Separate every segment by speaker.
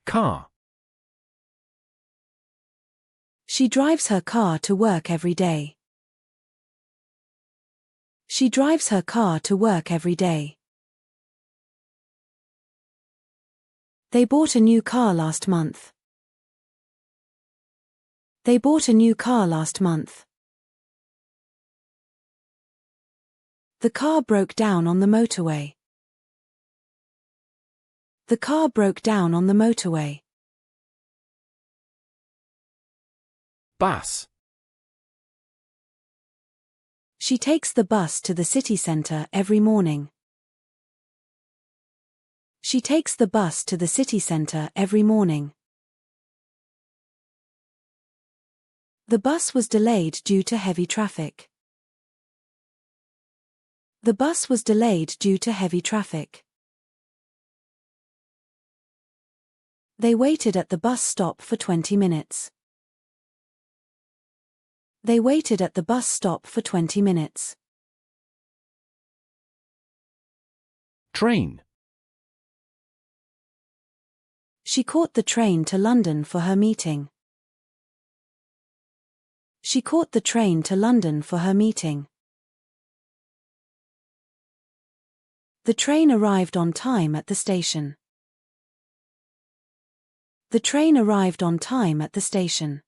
Speaker 1: Car.
Speaker 2: She drives her car to work every day. She drives her car to work every day. They bought a new car last month. They bought a new car last month. The car broke down on the motorway. The car broke down on the motorway.
Speaker 1: Bus.
Speaker 2: She takes the bus to the city centre every morning. She takes the bus to the city centre every morning. The bus was delayed due to heavy traffic. The bus was delayed due to heavy traffic. They waited at the bus stop for 20 minutes. They waited at the bus stop for 20 minutes.
Speaker 1: Train.
Speaker 2: She caught the train to London for her meeting. She caught the train to London for her meeting. The train arrived on time at the station. The train arrived on time at the station.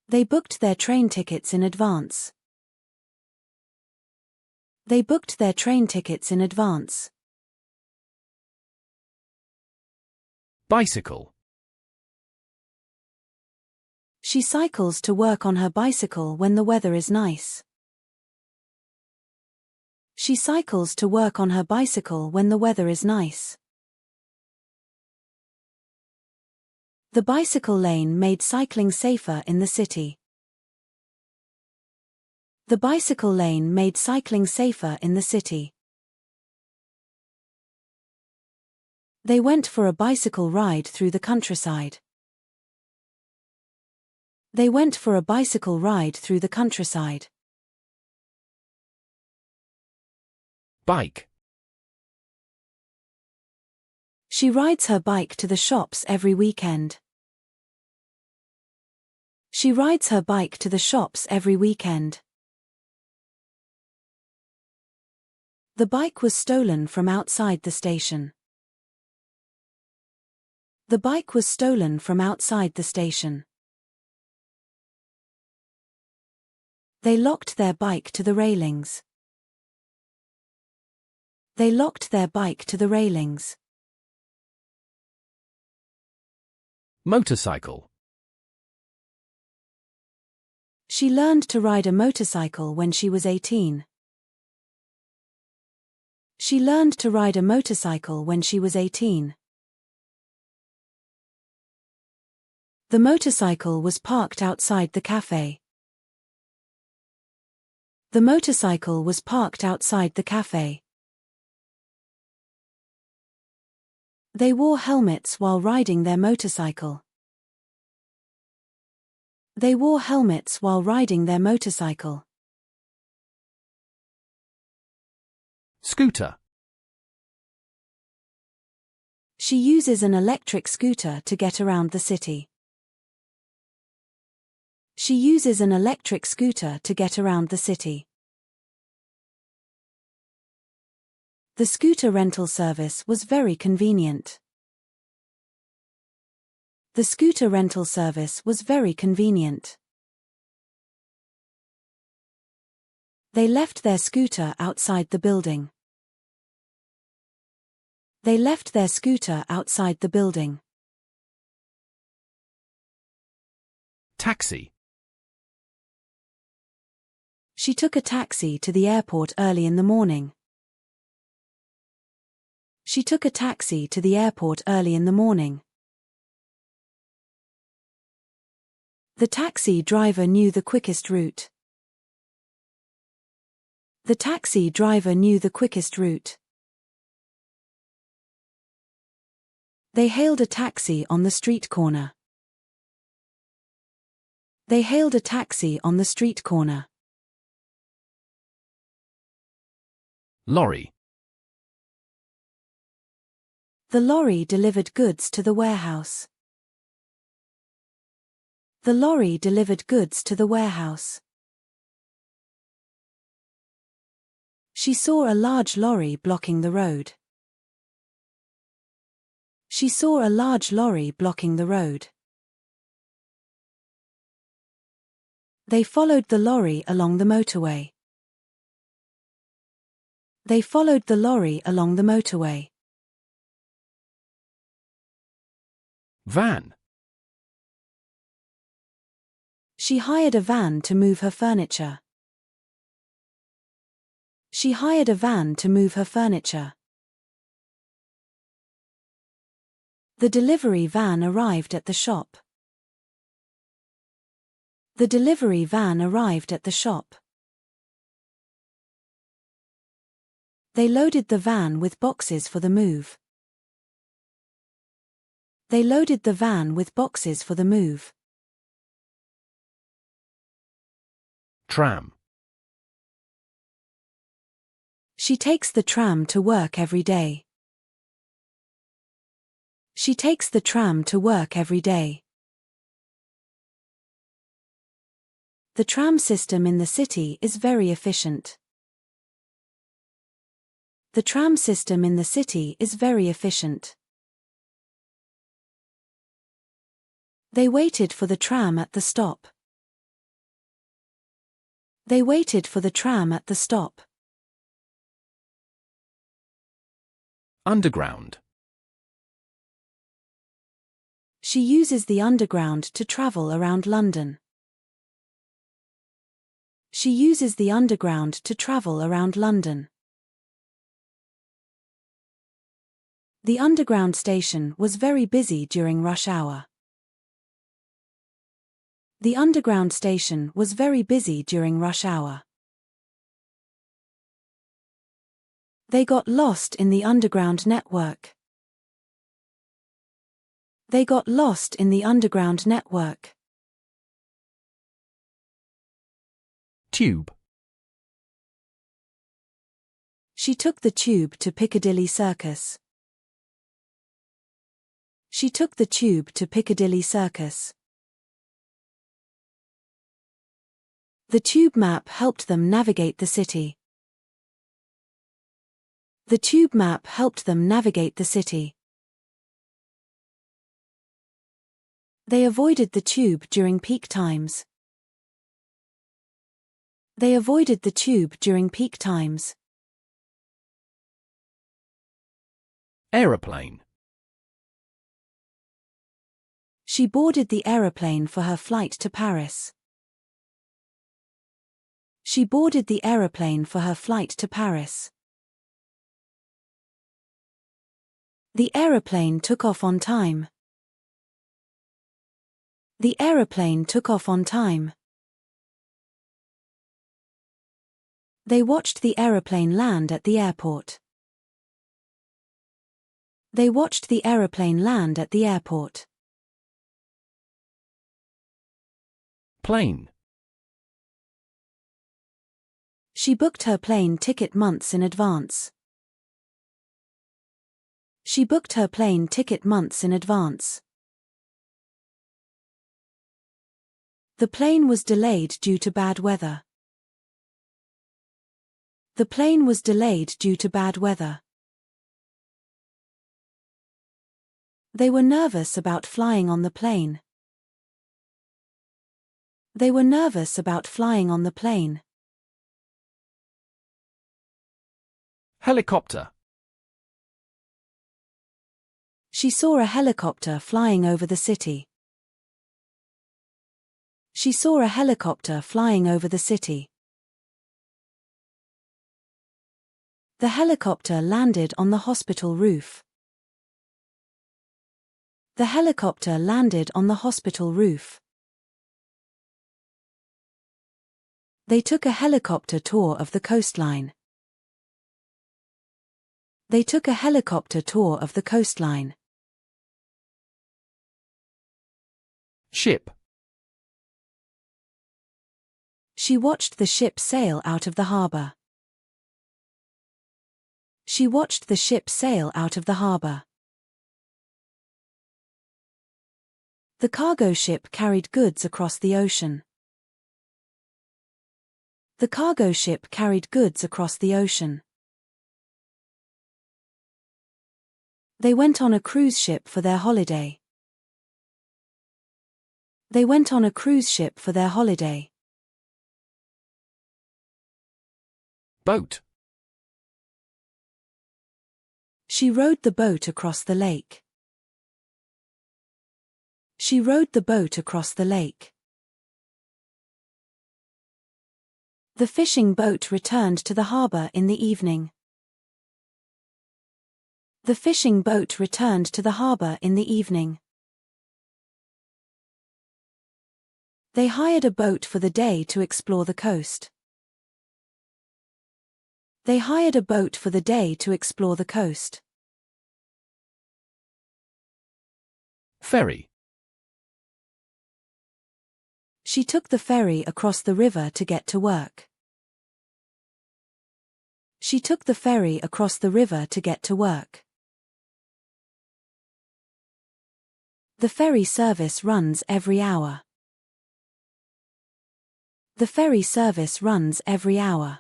Speaker 2: They booked their train tickets in advance. They booked their train tickets in advance.
Speaker 1: Bicycle.
Speaker 2: She cycles to work on her bicycle when the weather is nice. She cycles to work on her bicycle when the weather is nice. The bicycle lane made cycling safer in the city. The bicycle lane made cycling safer in the city. They went for a bicycle ride through the countryside. They went for a bicycle ride through the countryside.
Speaker 1: Bike.
Speaker 2: She rides her bike to the shops every weekend. She rides her bike to the shops every weekend. The bike was stolen from outside the station. The bike was stolen from outside the station. They locked their bike to the railings. They locked their bike to the railings.
Speaker 1: Motorcycle.
Speaker 2: She learned to ride a motorcycle when she was 18. She learned to ride a motorcycle when she was 18. The motorcycle was parked outside the cafe. The motorcycle was parked outside the cafe. They wore helmets while riding their motorcycle. They wore helmets while riding their motorcycle.
Speaker 1: Scooter.
Speaker 2: She uses an electric scooter to get around the city. She uses an electric scooter to get around the city. The scooter rental service was very convenient. The scooter rental service was very convenient. They left their scooter outside the building. They left their scooter outside the building.
Speaker 1: Taxi.
Speaker 2: She took a taxi to the airport early in the morning. She took a taxi to the airport early in the morning. The taxi driver knew the quickest route. The taxi driver knew the quickest route. They hailed a taxi on the street corner. They hailed a taxi on the street corner.
Speaker 1: Lorry.
Speaker 2: The lorry delivered goods to the warehouse. The lorry delivered goods to the warehouse. She saw a large lorry blocking the road. She saw a large lorry blocking the road. They followed the lorry along the motorway. They followed the lorry along the motorway.
Speaker 1: Van.
Speaker 2: She hired a van to move her furniture. She hired a van to move her furniture. The delivery van arrived at the shop. The delivery van arrived at the shop. They loaded the van with boxes for the move. They loaded the van with boxes for the move.
Speaker 1: Tram.
Speaker 2: She takes the tram to work every day. She takes the tram to work every day. The tram system in the city is very efficient. The tram system in the city is very efficient. They waited for the tram at the stop. They waited for the tram at the stop.
Speaker 1: Underground.
Speaker 2: She uses the underground to travel around London. She uses the underground to travel around London. The underground station was very busy during rush hour. The underground station was very busy during rush hour. They got lost in the underground network. They got lost in the underground network.
Speaker 1: Tube.
Speaker 2: She took the tube to Piccadilly Circus. She took the tube to Piccadilly Circus. The tube map helped them navigate the city. The tube map helped them navigate the city. They avoided the tube during peak times. They avoided the tube during peak times.
Speaker 1: Aeroplane.
Speaker 2: She boarded the aeroplane for her flight to Paris. She boarded the aeroplane for her flight to Paris. The aeroplane took off on time. The aeroplane took off on time. They watched the aeroplane land at the airport. They watched the aeroplane land at the airport.
Speaker 1: Plane.
Speaker 2: She booked her plane ticket months in advance. She booked her plane ticket months in advance. The plane was delayed due to bad weather. The plane was delayed due to bad weather. They were nervous about flying on the plane. They were nervous about flying on the plane.
Speaker 1: Helicopter.
Speaker 2: She saw a helicopter flying over the city. She saw a helicopter flying over the city. The helicopter landed on the hospital roof. The helicopter landed on the hospital roof. They took a helicopter tour of the coastline. They took a helicopter tour of the coastline.
Speaker 1: Ship.
Speaker 2: She watched the ship sail out of the harbour. She watched the ship sail out of the harbour. The cargo ship carried goods across the ocean. The cargo ship carried goods across the ocean. They went on a cruise ship for their holiday. They went on a cruise ship for their holiday.
Speaker 1: Boat.
Speaker 2: She rowed the boat across the lake. She rowed the boat across the lake. The fishing boat returned to the harbour in the evening. The fishing boat returned to the harbour in the evening. They hired a boat for the day to explore the coast. They hired a boat for the day to explore the coast.
Speaker 1: Ferry.
Speaker 2: She took the ferry across the river to get to work. She took the ferry across the river to get to work. The ferry service runs every hour. The ferry service runs every hour.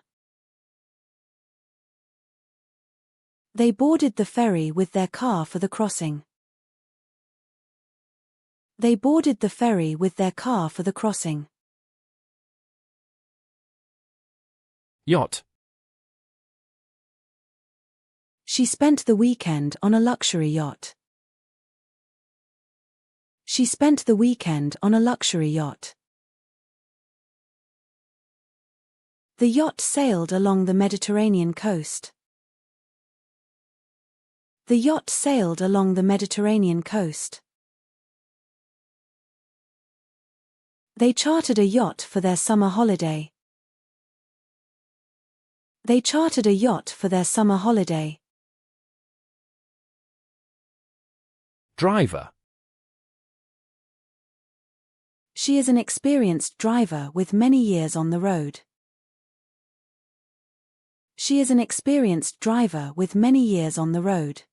Speaker 2: They boarded the ferry with their car for the crossing. They boarded the ferry with their car for the crossing.
Speaker 1: Yacht.
Speaker 2: She spent the weekend on a luxury yacht. She spent the weekend on a luxury yacht. The yacht sailed along the Mediterranean coast. The yacht sailed along the Mediterranean coast. They chartered a yacht for their summer holiday. They chartered a yacht for their summer holiday.
Speaker 1: Driver.
Speaker 2: She is an experienced driver with many years on the road. She is an experienced driver with many years on the road.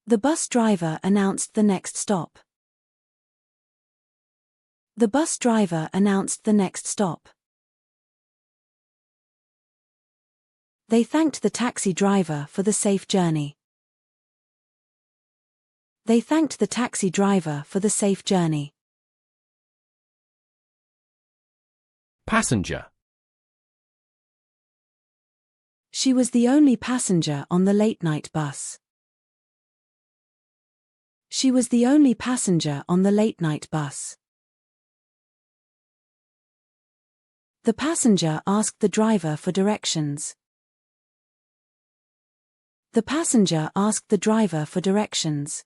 Speaker 2: The bus driver announced the next stop. The bus driver announced the next stop. They thanked the taxi driver for the safe journey. They thanked the taxi driver for the safe journey.
Speaker 1: Passenger.
Speaker 2: She was the only passenger on the late-night bus. She was the only passenger on the late-night bus. The passenger asked the driver for directions. The passenger asked the driver for directions.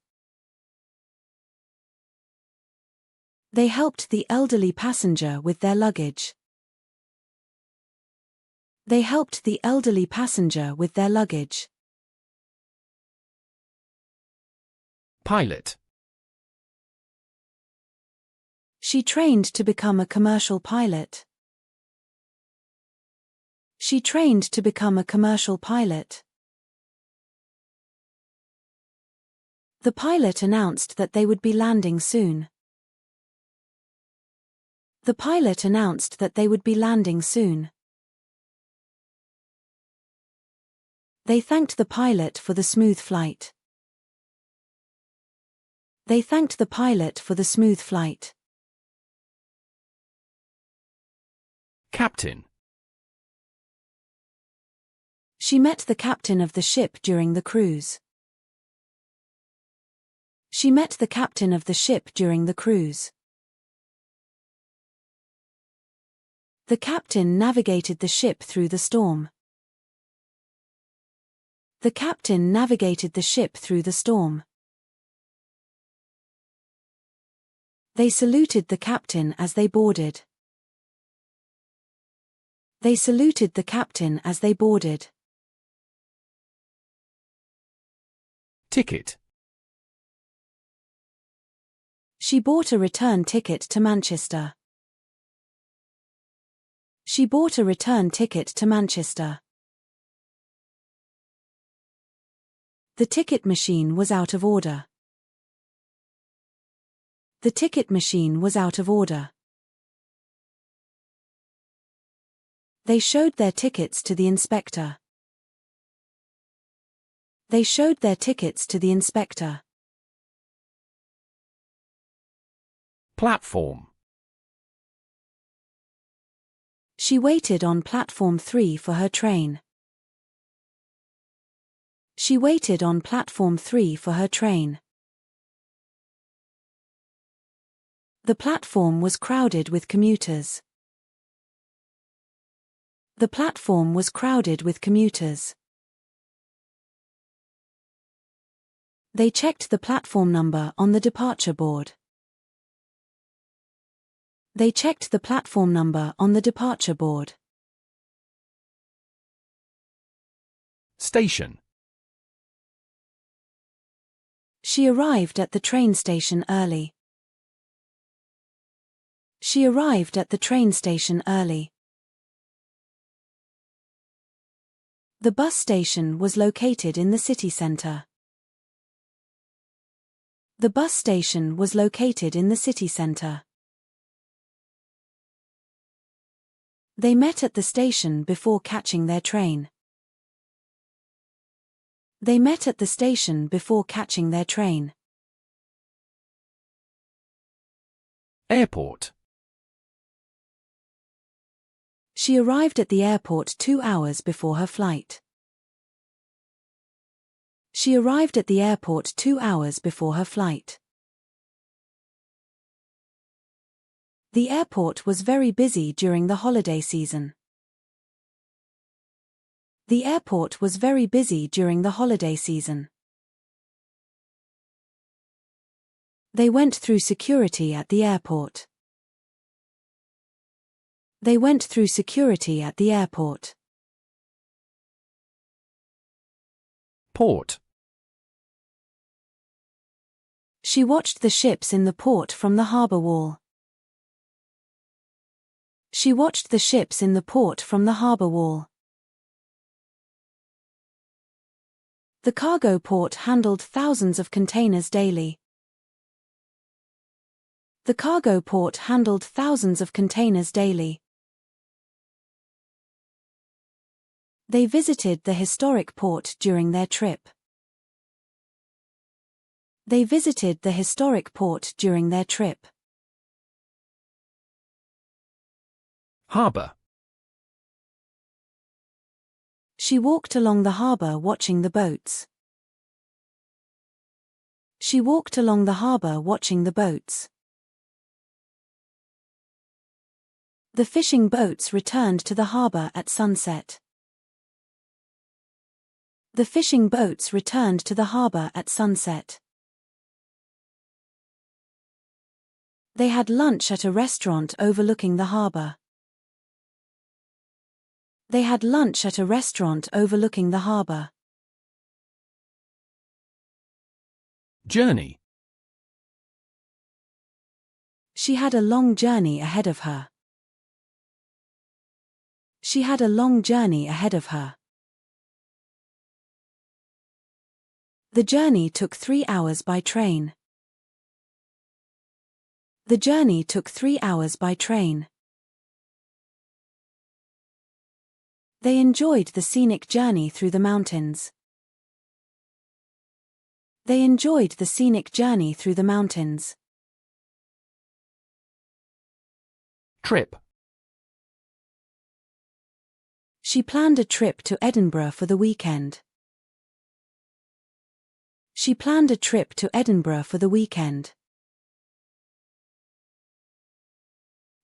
Speaker 2: They helped the elderly passenger with their luggage. They helped the elderly passenger with their luggage.
Speaker 1: Pilot.
Speaker 2: She trained to become a commercial pilot. She trained to become a commercial pilot. The pilot announced that they would be landing soon. The pilot announced that they would be landing soon. They thanked the pilot for the smooth flight. They thanked the pilot for the smooth flight.
Speaker 1: Captain.
Speaker 2: She met the captain of the ship during the cruise. She met the captain of the ship during the cruise. The captain navigated the ship through the storm. The captain navigated the ship through the storm. They saluted the captain as they boarded. They saluted the captain as they boarded.
Speaker 1: Ticket.
Speaker 2: She bought a return ticket to Manchester. She bought a return ticket to Manchester. The ticket machine was out of order. The ticket machine was out of order. They showed their tickets to the inspector. They showed their tickets to the inspector.
Speaker 1: Platform.
Speaker 2: She waited on platform 3 for her train. She waited on platform 3 for her train. The platform was crowded with commuters. The platform was crowded with commuters. They checked the platform number on the departure board. They checked the platform number on the departure board.
Speaker 1: Station.
Speaker 2: She arrived at the train station early. She arrived at the train station early. The bus station was located in the city centre. The bus station was located in the city centre. They met at the station before catching their train. They met at the station before catching their train.
Speaker 1: Airport.
Speaker 2: She arrived at the airport 2 hours before her flight. She arrived at the airport 2 hours before her flight. The airport was very busy during the holiday season. The airport was very busy during the holiday season. They went through security at the airport. They went through security at the airport.
Speaker 1: Port.
Speaker 2: She watched the ships in the port from the harbour wall. She watched the ships in the port from the harbour wall. The cargo port handled thousands of containers daily. The cargo port handled thousands of containers daily. They visited the historic port during their trip. They visited the historic port during their trip.
Speaker 1: Harbour.
Speaker 2: She walked along the harbour watching the boats. She walked along the harbour watching the boats. The fishing boats returned to the harbour at sunset. The fishing boats returned to the harbour at sunset. They had lunch at a restaurant overlooking the harbour. They had lunch at a restaurant overlooking the harbour.
Speaker 1: Journey.
Speaker 2: She had a long journey ahead of her. She had a long journey ahead of her. The journey took 3 hours by train. The journey took 3 hours by train. They enjoyed the scenic journey through the mountains. They enjoyed the scenic journey through the mountains.
Speaker 1: Trip.
Speaker 2: She planned a trip to Edinburgh for the weekend. She planned a trip to Edinburgh for the weekend.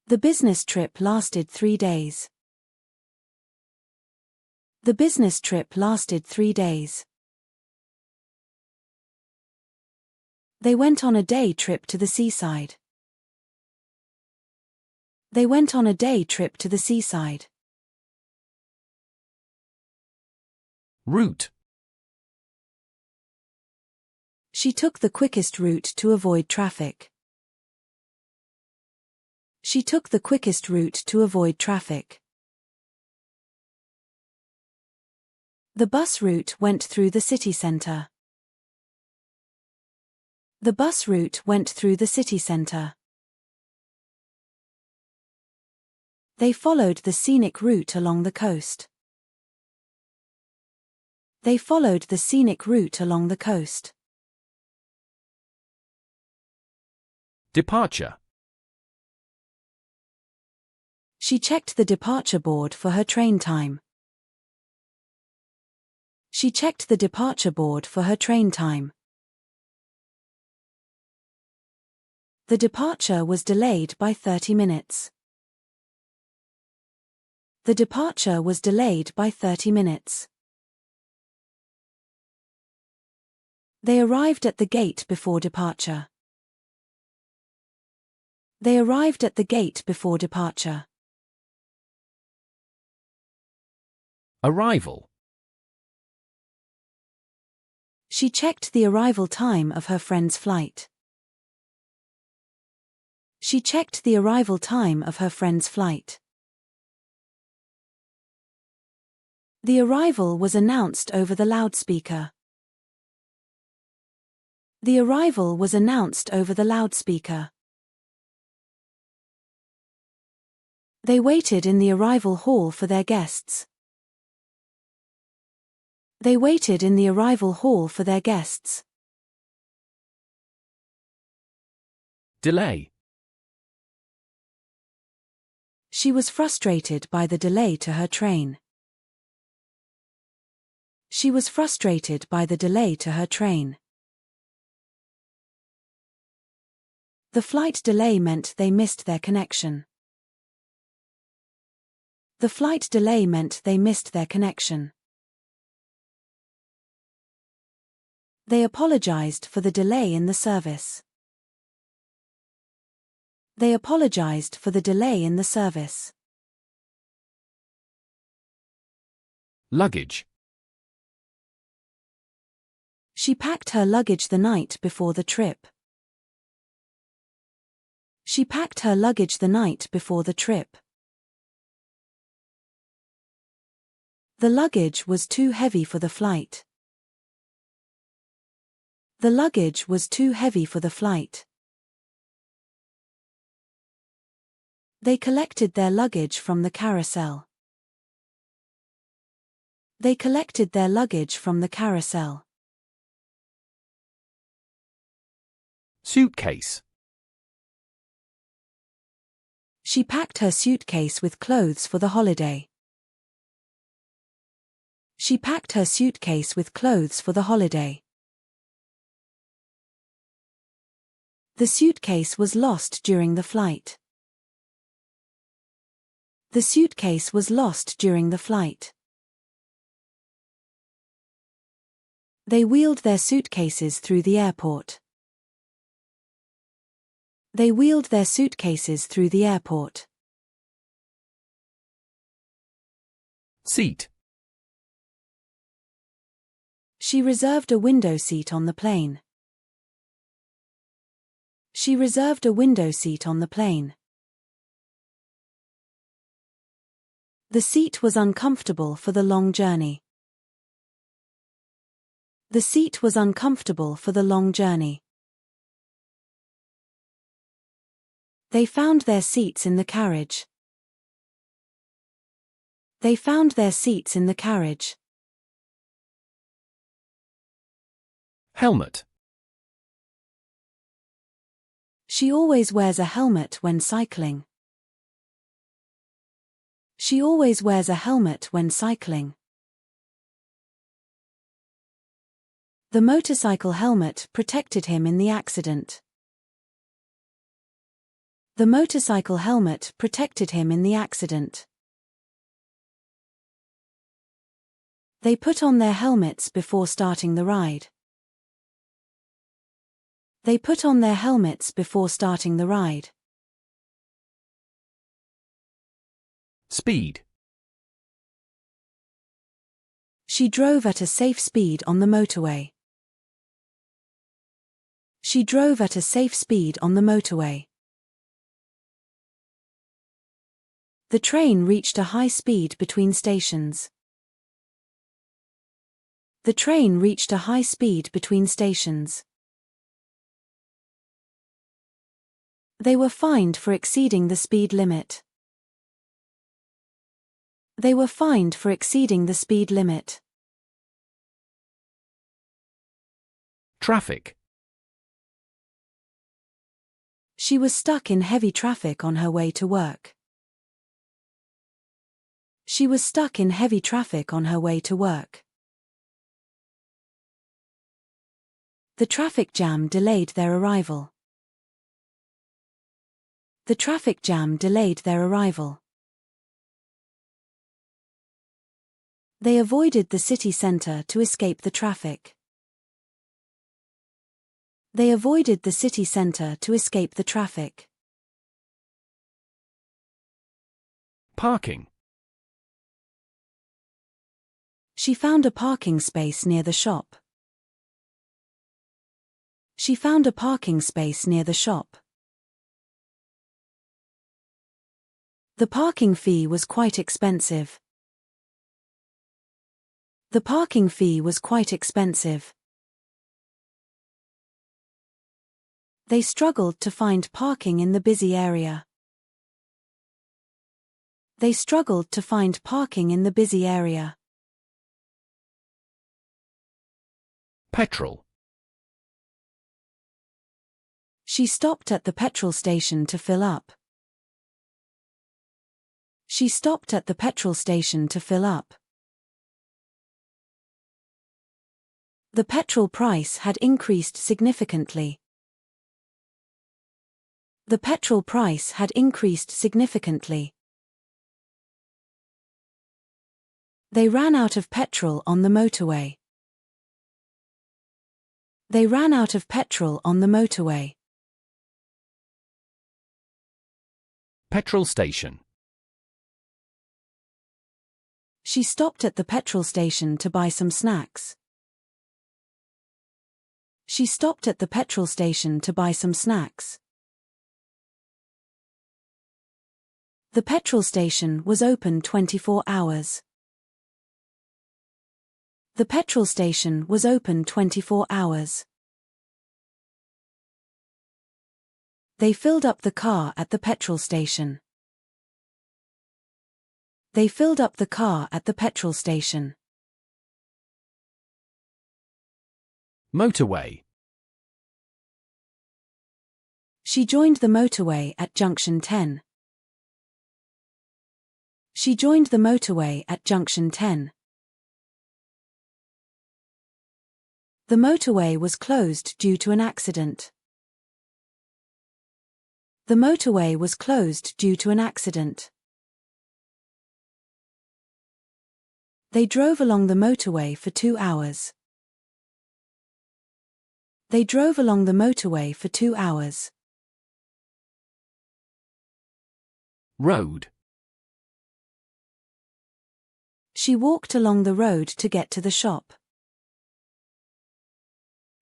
Speaker 2: The business trip lasted 3 days. The business trip lasted 3 days. They went on a day trip to the seaside. They went on a day trip to the seaside.
Speaker 1: Route.
Speaker 2: She took the quickest route to avoid traffic. She took the quickest route to avoid traffic. The bus route went through the city centre. The bus route went through the city centre. They followed the scenic route along the coast. They followed the scenic route along the coast.
Speaker 1: Departure.
Speaker 2: She checked the departure board for her train time. She checked the departure board for her train time. The departure was delayed by 30 minutes. The departure was delayed by 30 minutes. They arrived at the gate before departure. They arrived at the gate before departure.
Speaker 1: Arrival.
Speaker 2: She checked the arrival time of her friend's flight. She checked the arrival time of her friend's flight. The arrival was announced over the loudspeaker. The arrival was announced over the loudspeaker. They waited in the arrival hall for their guests. They waited in the arrival hall for their guests.
Speaker 1: Delay.
Speaker 2: She was frustrated by the delay to her train. She was frustrated by the delay to her train. The flight delay meant they missed their connection. The flight delay meant they missed their connection. They apologized for the delay in the service. They apologized for the delay in the service.
Speaker 1: Luggage.
Speaker 2: She packed her luggage the night before the trip. She packed her luggage the night before the trip. The luggage was too heavy for the flight. The luggage was too heavy for the flight. They collected their luggage from the carousel. They collected their luggage from the carousel.
Speaker 1: Suitcase.
Speaker 2: She packed her suitcase with clothes for the holiday. She packed her suitcase with clothes for the holiday. The suitcase was lost during the flight. The suitcase was lost during the flight. They wheeled their suitcases through the airport. They wheeled their suitcases through the airport.
Speaker 1: Seat.
Speaker 2: She reserved a window seat on the plane. She reserved a window seat on the plane. The seat was uncomfortable for the long journey. The seat was uncomfortable for the long journey. They found their seats in the carriage. They found their seats in the carriage.
Speaker 1: Helmet.
Speaker 2: She always wears a helmet when cycling. She always wears a helmet when cycling. The motorcycle helmet protected him in the accident. The motorcycle helmet protected him in the accident. They put on their helmets before starting the ride. They put on their helmets before starting the ride.
Speaker 1: Speed.
Speaker 2: She drove at a safe speed on the motorway. She drove at a safe speed on the motorway. The train reached a high speed between stations. The train reached a high speed between stations. They were fined for exceeding the speed limit. They were fined for exceeding the speed limit.
Speaker 1: Traffic.
Speaker 2: She was stuck in heavy traffic on her way to work. She was stuck in heavy traffic on her way to work. The traffic jam delayed their arrival. The traffic jam delayed their arrival. They avoided the city centre to escape the traffic. They avoided the city centre to escape the traffic.
Speaker 1: Parking.
Speaker 2: She found a parking space near the shop. She found a parking space near the shop. The parking fee was quite expensive. The parking fee was quite expensive. They struggled to find parking in the busy area. They struggled to find parking in the busy area.
Speaker 1: Petrol.
Speaker 2: She stopped at the petrol station to fill up. She stopped at the petrol station to fill up. The petrol price had increased significantly. The petrol price had increased significantly. They ran out of petrol on the motorway. They ran out of petrol on the motorway.
Speaker 1: Petrol station.
Speaker 2: She stopped at the petrol station to buy some snacks. She stopped at the petrol station to buy some snacks. The petrol station was open 24 hours. The petrol station was open 24 hours. They filled up the car at the petrol station. They filled up the car at the petrol station.
Speaker 1: Motorway.
Speaker 2: She joined the motorway at junction 10. She joined the motorway at junction 10. The motorway was closed due to an accident. The motorway was closed due to an accident. They drove along the motorway for 2 hours. They drove along the motorway for 2 hours.
Speaker 1: Road.
Speaker 2: She walked along the road to get to the shop.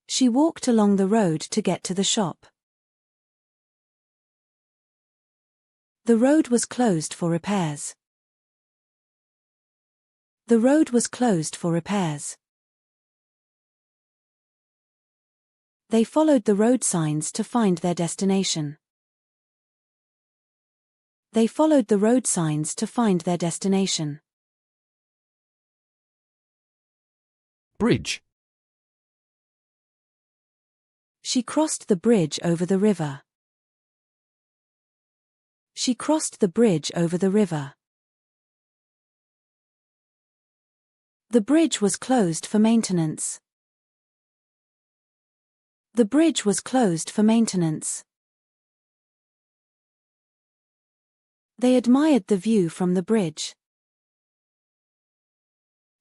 Speaker 2: She walked along the road to get to the shop. The road was closed for repairs. The road was closed for repairs. They followed the road signs to find their destination. They followed the road signs to find their destination.
Speaker 1: Bridge.
Speaker 2: She crossed the bridge over the river. She crossed the bridge over the river. The bridge was closed for maintenance. The bridge was closed for maintenance. They admired the view from the bridge.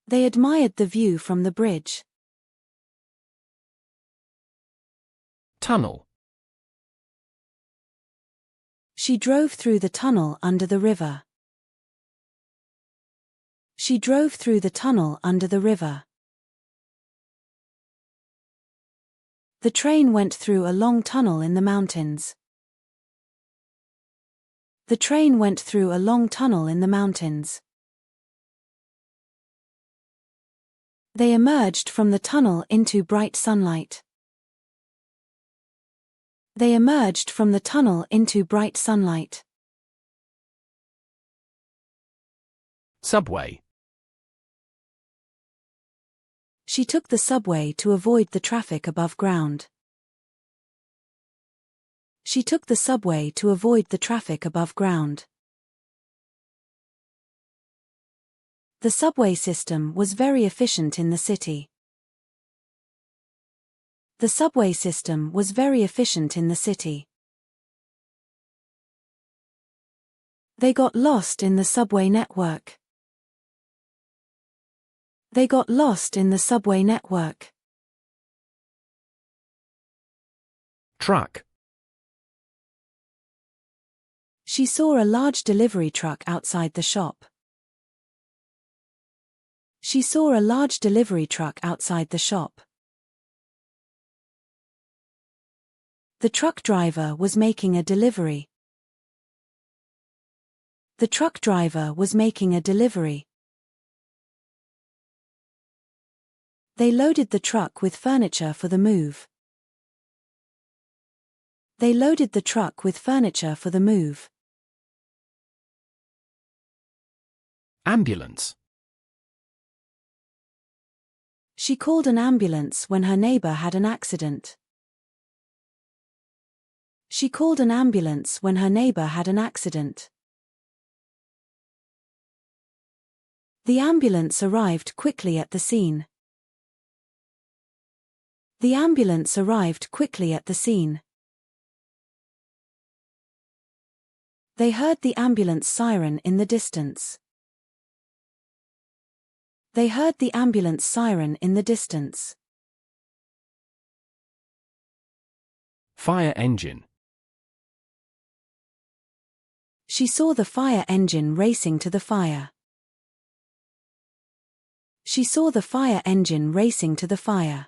Speaker 2: They admired the view from the bridge.
Speaker 1: Tunnel.
Speaker 2: She drove through the tunnel under the river. She drove through the tunnel under the river. The train went through a long tunnel in the mountains. The train went through a long tunnel in the mountains. They emerged from the tunnel into bright sunlight. They emerged from the tunnel into bright sunlight.
Speaker 1: Subway.
Speaker 2: She took the subway to avoid the traffic above ground. She took the subway to avoid the traffic above ground. The subway system was very efficient in the city. The subway system was very efficient in the city. They got lost in the subway network. They got lost in the subway network.
Speaker 1: Truck.
Speaker 2: She saw a large delivery truck outside the shop. She saw a large delivery truck outside the shop. The truck driver was making a delivery. The truck driver was making a delivery. They loaded the truck with furniture for the move. They loaded the truck with furniture for the move.
Speaker 1: Ambulance.
Speaker 2: She called an ambulance when her neighbor had an accident. She called an ambulance when her neighbor had an accident. The ambulance arrived quickly at the scene. The ambulance arrived quickly at the scene. They heard the ambulance siren in the distance. They heard the ambulance siren in the distance.
Speaker 1: Fire engine.
Speaker 2: She saw the fire engine racing to the fire. She saw the fire engine racing to the fire.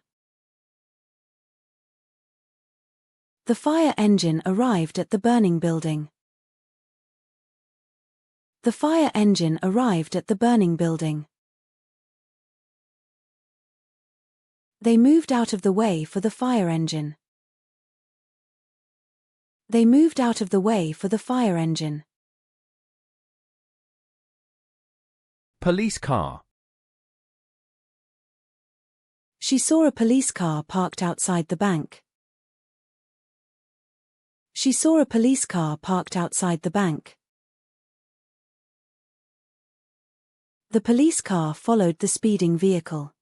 Speaker 2: The fire engine arrived at the burning building. The fire engine arrived at the burning building. They moved out of the way for the fire engine. They moved out of the way for the fire engine.
Speaker 1: Police car.
Speaker 2: She saw a police car parked outside the bank. She saw a police car parked outside the bank. The police car followed the speeding vehicle.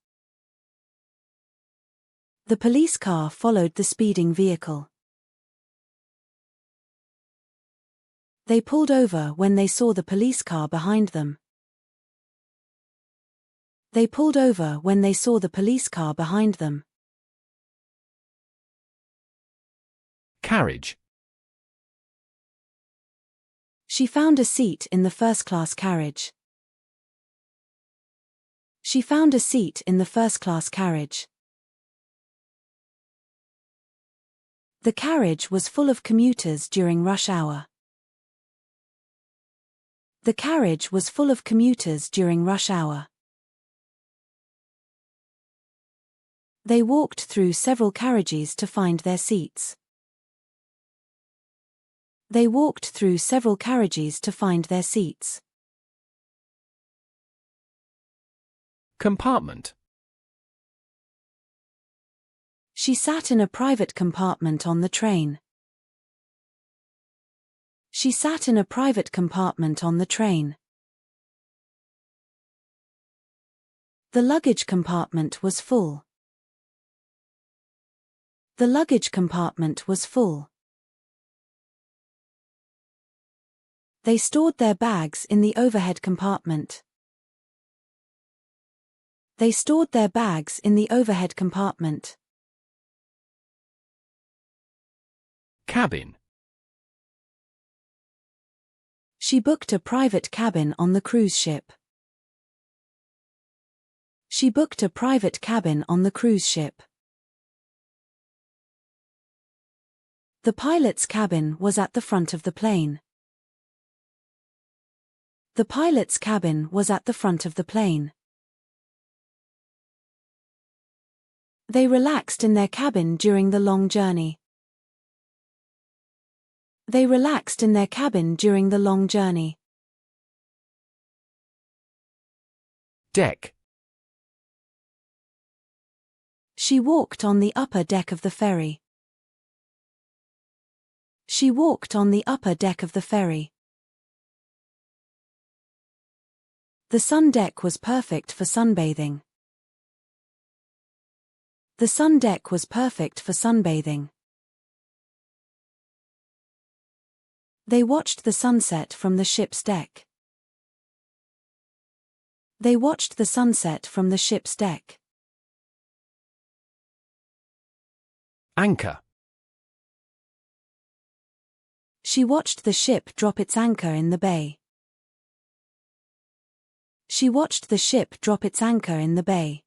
Speaker 2: The police car followed the speeding vehicle. They pulled over when they saw the police car behind them. They pulled over when they saw the police car behind them.
Speaker 1: Carriage.
Speaker 2: She found a seat in the first-class carriage. She found a seat in the first-class carriage. The carriage was full of commuters during rush hour. The carriage was full of commuters during rush hour. They walked through several carriages to find their seats. They walked through several carriages to find their seats.
Speaker 1: Compartment.
Speaker 2: She sat in a private compartment on the train. She sat in a private compartment on the train. The luggage compartment was full. The luggage compartment was full. They stored their bags in the overhead compartment. They stored their bags in the overhead compartment.
Speaker 1: Cabin.
Speaker 2: She booked a private cabin on the cruise ship. She booked a private cabin on the cruise ship. The pilot's cabin was at the front of the plane. The pilot's cabin was at the front of the plane. They relaxed in their cabin during the long journey. They relaxed in their cabin during the long journey.
Speaker 1: Deck.
Speaker 2: She walked on the upper deck of the ferry. She walked on the upper deck of the ferry. The sun deck was perfect for sunbathing. The sun deck was perfect for sunbathing. They watched the sunset from the ship's deck. They watched the sunset from the ship's deck.
Speaker 1: Anchor.
Speaker 2: She watched the ship drop its anchor in the bay. She watched the ship drop its anchor in the bay.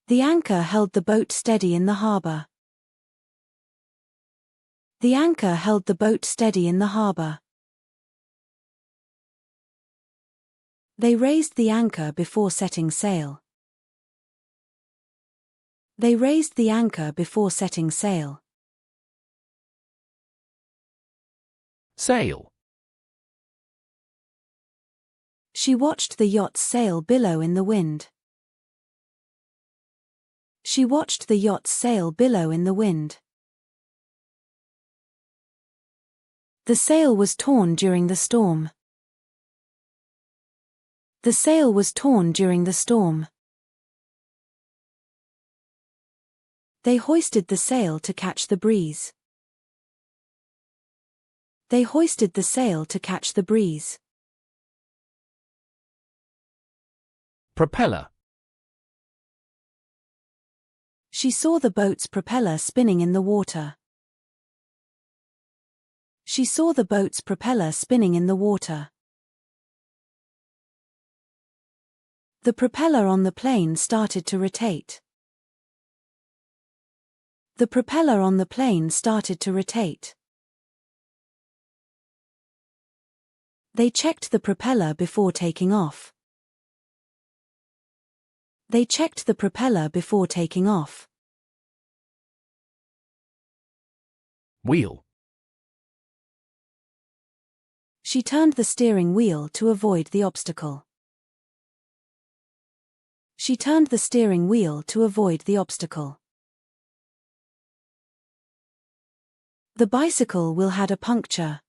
Speaker 2: The anchor held the boat steady in the harbour. The anchor held the boat steady in the harbour. They raised the anchor before setting sail. They raised the anchor before setting sail.
Speaker 1: Sail.
Speaker 2: She watched the yacht's sail billow in the wind. She watched the yacht's sail billow in the wind. The sail was torn during the storm. The sail was torn during the storm. They hoisted the sail to catch the breeze. They hoisted the sail to catch the breeze.
Speaker 1: Propeller.
Speaker 2: She saw the boat's propeller spinning in the water. She saw the boat's propeller spinning in the water. The propeller on the plane started to rotate. The propeller on the plane started to rotate. They checked the propeller before taking off. They checked the propeller before taking off.
Speaker 1: Wheel.
Speaker 2: She turned the steering wheel to avoid the obstacle. She turned the steering wheel to avoid the obstacle. The bicycle wheel had a puncture.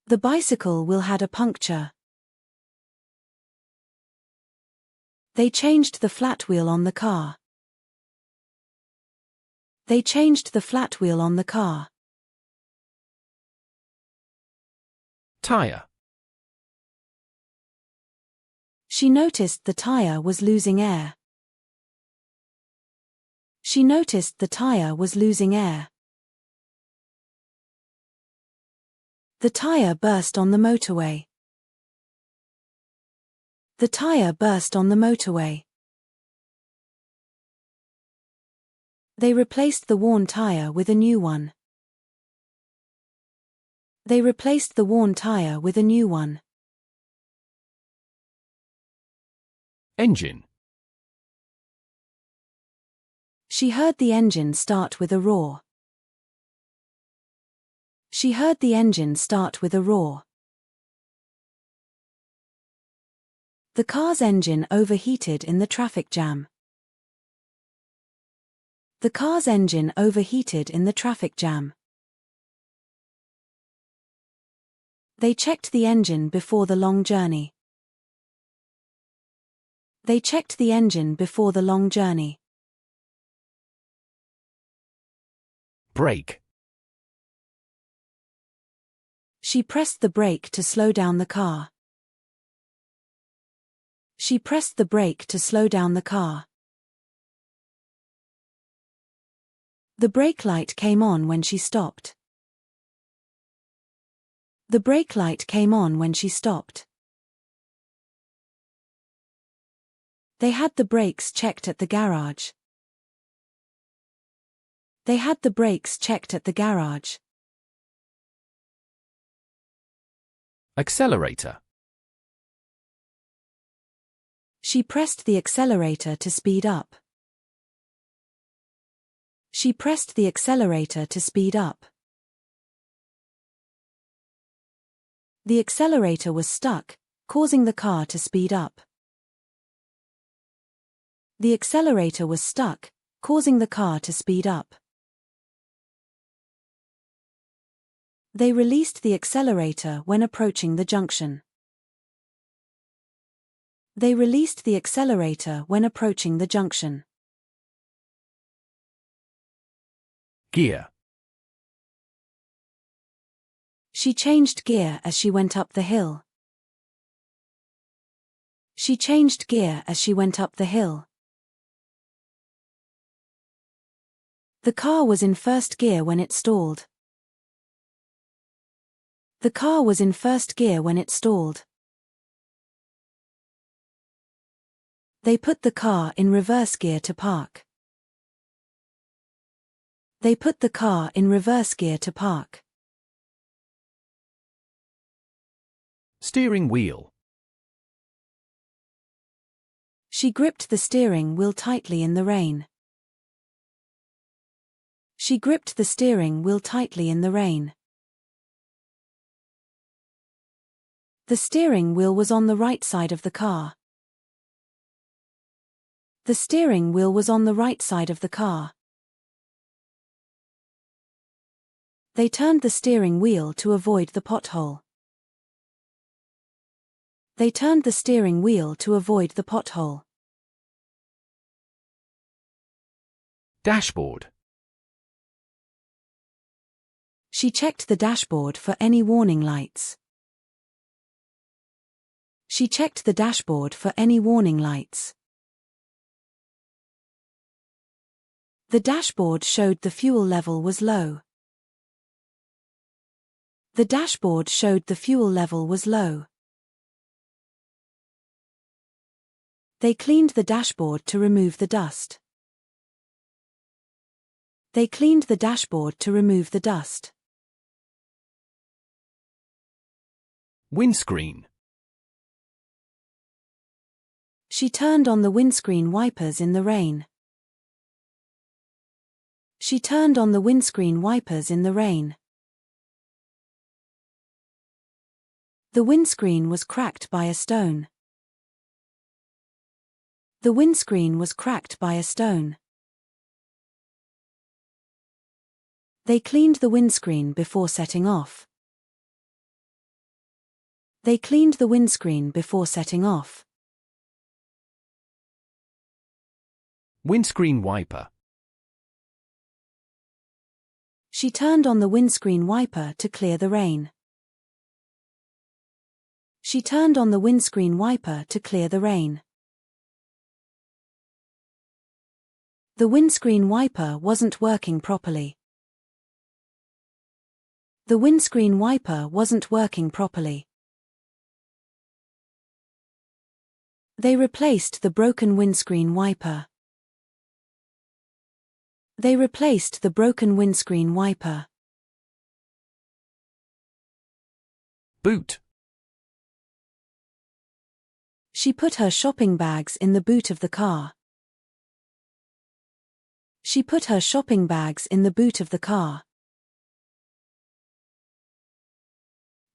Speaker 2: The bicycle wheel had a puncture. They changed the flat wheel on the car. They changed the flat wheel on the car.
Speaker 1: Tyre.
Speaker 2: She noticed the tyre was losing air. She noticed the tyre was losing air. The tyre burst on the motorway. The tyre burst on the motorway. They replaced the worn tyre with a new one. They replaced the worn tyre with a new one.
Speaker 1: Engine.
Speaker 2: She heard the engine start with a roar. She heard the engine start with a roar. The car's engine overheated in the traffic jam. The car's engine overheated in the traffic jam. They checked the engine before the long journey. They checked the engine before the long journey.
Speaker 1: Brake.
Speaker 2: She pressed the brake to slow down the car. She pressed the brake to slow down the car. The brake light came on when she stopped. The brake light came on when she stopped. They had the brakes checked at the garage. They had the brakes checked at the garage.
Speaker 1: Accelerator.
Speaker 2: She pressed the accelerator to speed up. She pressed the accelerator to speed up. The accelerator was stuck, causing the car to speed up. The accelerator was stuck, causing the car to speed up. They released the accelerator when approaching the junction. They released the accelerator when approaching the junction.
Speaker 1: Gear.
Speaker 2: She changed gear as she went up the hill. She changed gear as she went up the hill. The car was in first gear when it stalled. The car was in first gear when it stalled. They put the car in reverse gear to park. They put the car in reverse gear to park.
Speaker 1: Steering wheel.
Speaker 2: She gripped the steering wheel tightly in the rain. She gripped the steering wheel tightly in the rain. The steering wheel was on the right side of the car. The steering wheel was on the right side of the car. They turned the steering wheel to avoid the pothole. They turned the steering wheel to avoid the pothole.
Speaker 1: Dashboard.
Speaker 2: She checked the dashboard for any warning lights. She checked the dashboard for any warning lights. The dashboard showed the fuel level was low. The dashboard showed the fuel level was low. They cleaned the dashboard to remove the dust. They cleaned the dashboard to remove the dust.
Speaker 1: Windscreen.
Speaker 2: She turned on the windscreen wipers in the rain. She turned on the windscreen wipers in the rain. The windscreen was cracked by a stone. The windscreen was cracked by a stone. They cleaned the windscreen before setting off. They cleaned the windscreen before setting off.
Speaker 1: Windscreen wiper.
Speaker 2: She turned on the windscreen wiper to clear the rain. She turned on the windscreen wiper to clear the rain. The windscreen wiper wasn't working properly. The windscreen wiper wasn't working properly. They replaced the broken windscreen wiper. They replaced the broken windscreen wiper.
Speaker 1: Boot.
Speaker 2: She put her shopping bags in the boot of the car. She put her shopping bags in the boot of the car.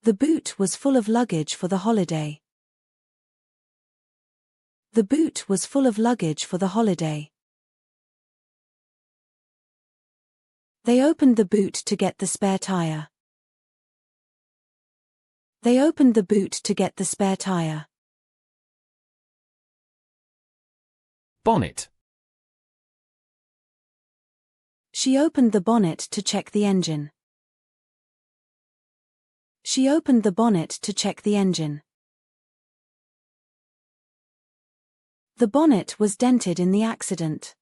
Speaker 2: The boot was full of luggage for the holiday. The boot was full of luggage for the holiday. They opened the boot to get the spare tyre. They opened the boot to get the spare tyre.
Speaker 1: Bonnet.
Speaker 2: She opened the bonnet to check the engine. She opened the bonnet to check the engine. The bonnet was dented in the accident.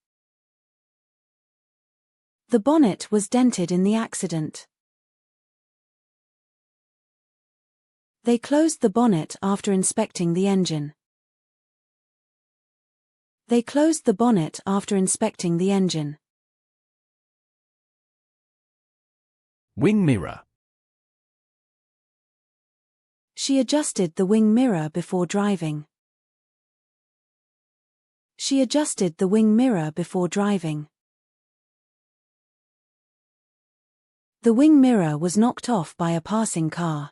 Speaker 2: The bonnet was dented in the accident. They closed the bonnet after inspecting the engine. They closed the bonnet after inspecting the engine.
Speaker 1: Wing mirror.
Speaker 2: She adjusted the wing mirror before driving. She adjusted the wing mirror before driving. The wing mirror was knocked off by a passing car.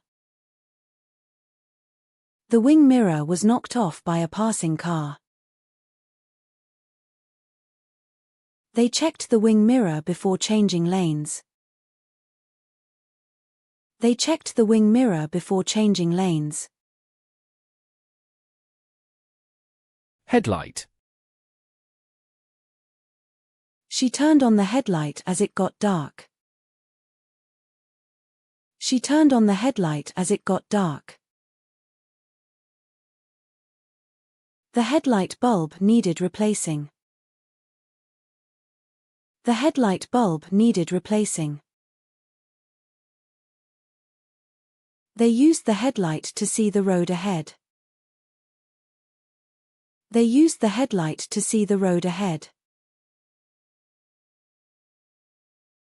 Speaker 2: The wing mirror was knocked off by a passing car. They checked the wing mirror before changing lanes. They checked the wing mirror before changing lanes.
Speaker 1: Headlight.
Speaker 2: She turned on the headlight as it got dark. She turned on the headlight as it got dark. The headlight bulb needed replacing. The headlight bulb needed replacing. They used the headlight to see the road ahead. They used the headlight to see the road ahead.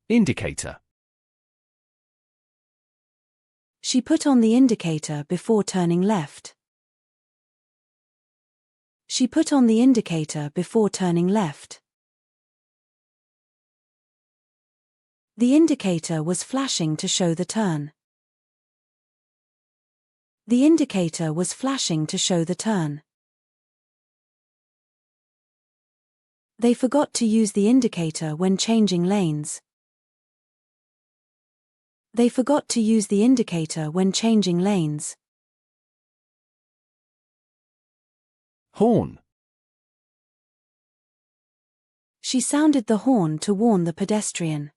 Speaker 1: Indicator.
Speaker 2: She put on the indicator before turning left. She put on the indicator before turning left. The indicator was flashing to show the turn. The indicator was flashing to show the turn. They forgot to use the indicator when changing lanes. They forgot to use the indicator when changing lanes.
Speaker 1: Horn.
Speaker 2: She sounded the horn to warn the pedestrian.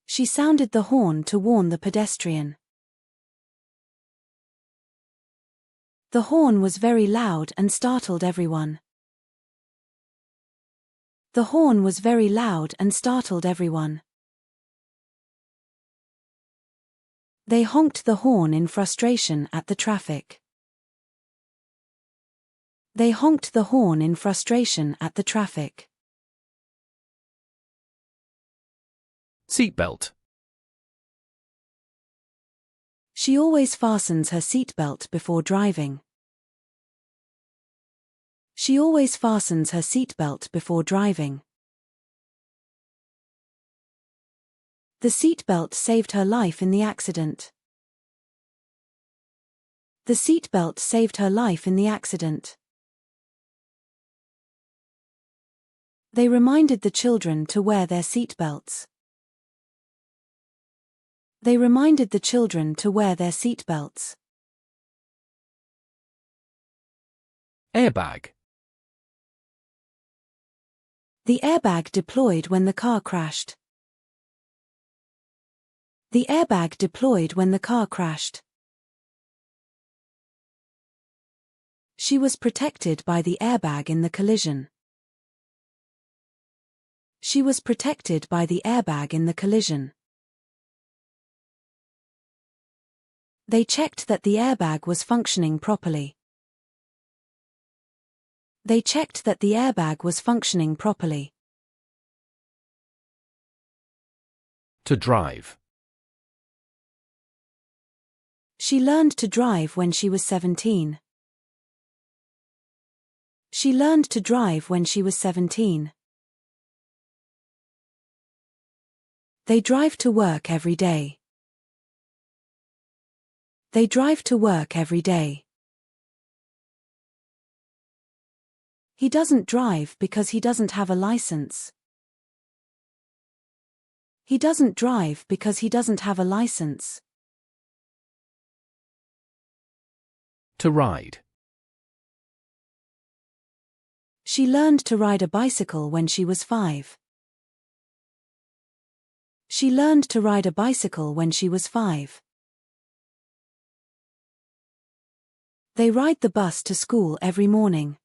Speaker 2: She sounded the horn to warn the pedestrian. The horn was very loud and startled everyone. The horn was very loud and startled everyone. They honked the horn in frustration at the traffic. They honked the horn in frustration at the traffic.
Speaker 1: Seatbelt.
Speaker 2: She always fastens her seatbelt before driving. She always fastens her seatbelt before driving. The seatbelt saved her life in the accident. The seatbelt saved her life in the accident. They reminded the children to wear their seatbelts. They reminded the children to wear their seatbelts.
Speaker 1: Airbag.
Speaker 2: The airbag deployed when the car crashed. The airbag deployed when the car crashed. She was protected by the airbag in the collision. She was protected by the airbag in the collision. They checked that the airbag was functioning properly. They checked that the airbag was functioning properly.
Speaker 1: To drive.
Speaker 2: She learned to drive when she was 17. She learned to drive when she was 17. They drive to work every day. They drive to work every day. He doesn't drive because he doesn't have a license. He doesn't drive because he doesn't have a license.
Speaker 1: To ride.
Speaker 2: She learned to ride a bicycle when she was 5. She learned to ride a bicycle when she was 5. They ride the bus to school every morning.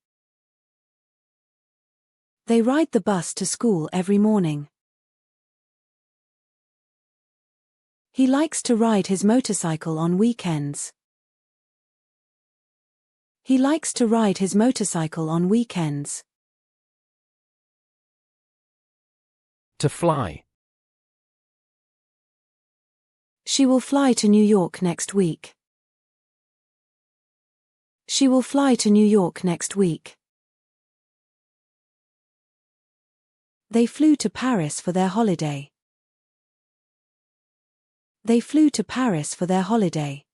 Speaker 2: They ride the bus to school every morning. He likes to ride his motorcycle on weekends. He likes to ride his motorcycle on weekends.
Speaker 1: To fly.
Speaker 2: She will fly to New York next week. She will fly to New York next week. They flew to Paris for their holiday. They flew to Paris for their holiday.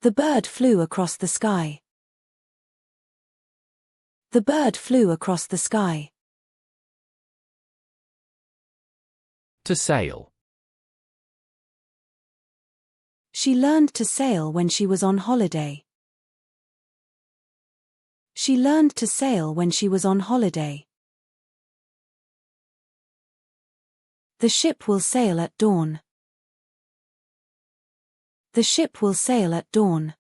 Speaker 2: The bird flew across the sky. The bird flew across the sky.
Speaker 1: To sail.
Speaker 2: She learned to sail when she was on holiday. She learned to sail when she was on holiday. The ship will sail at dawn. The ship will sail at dawn.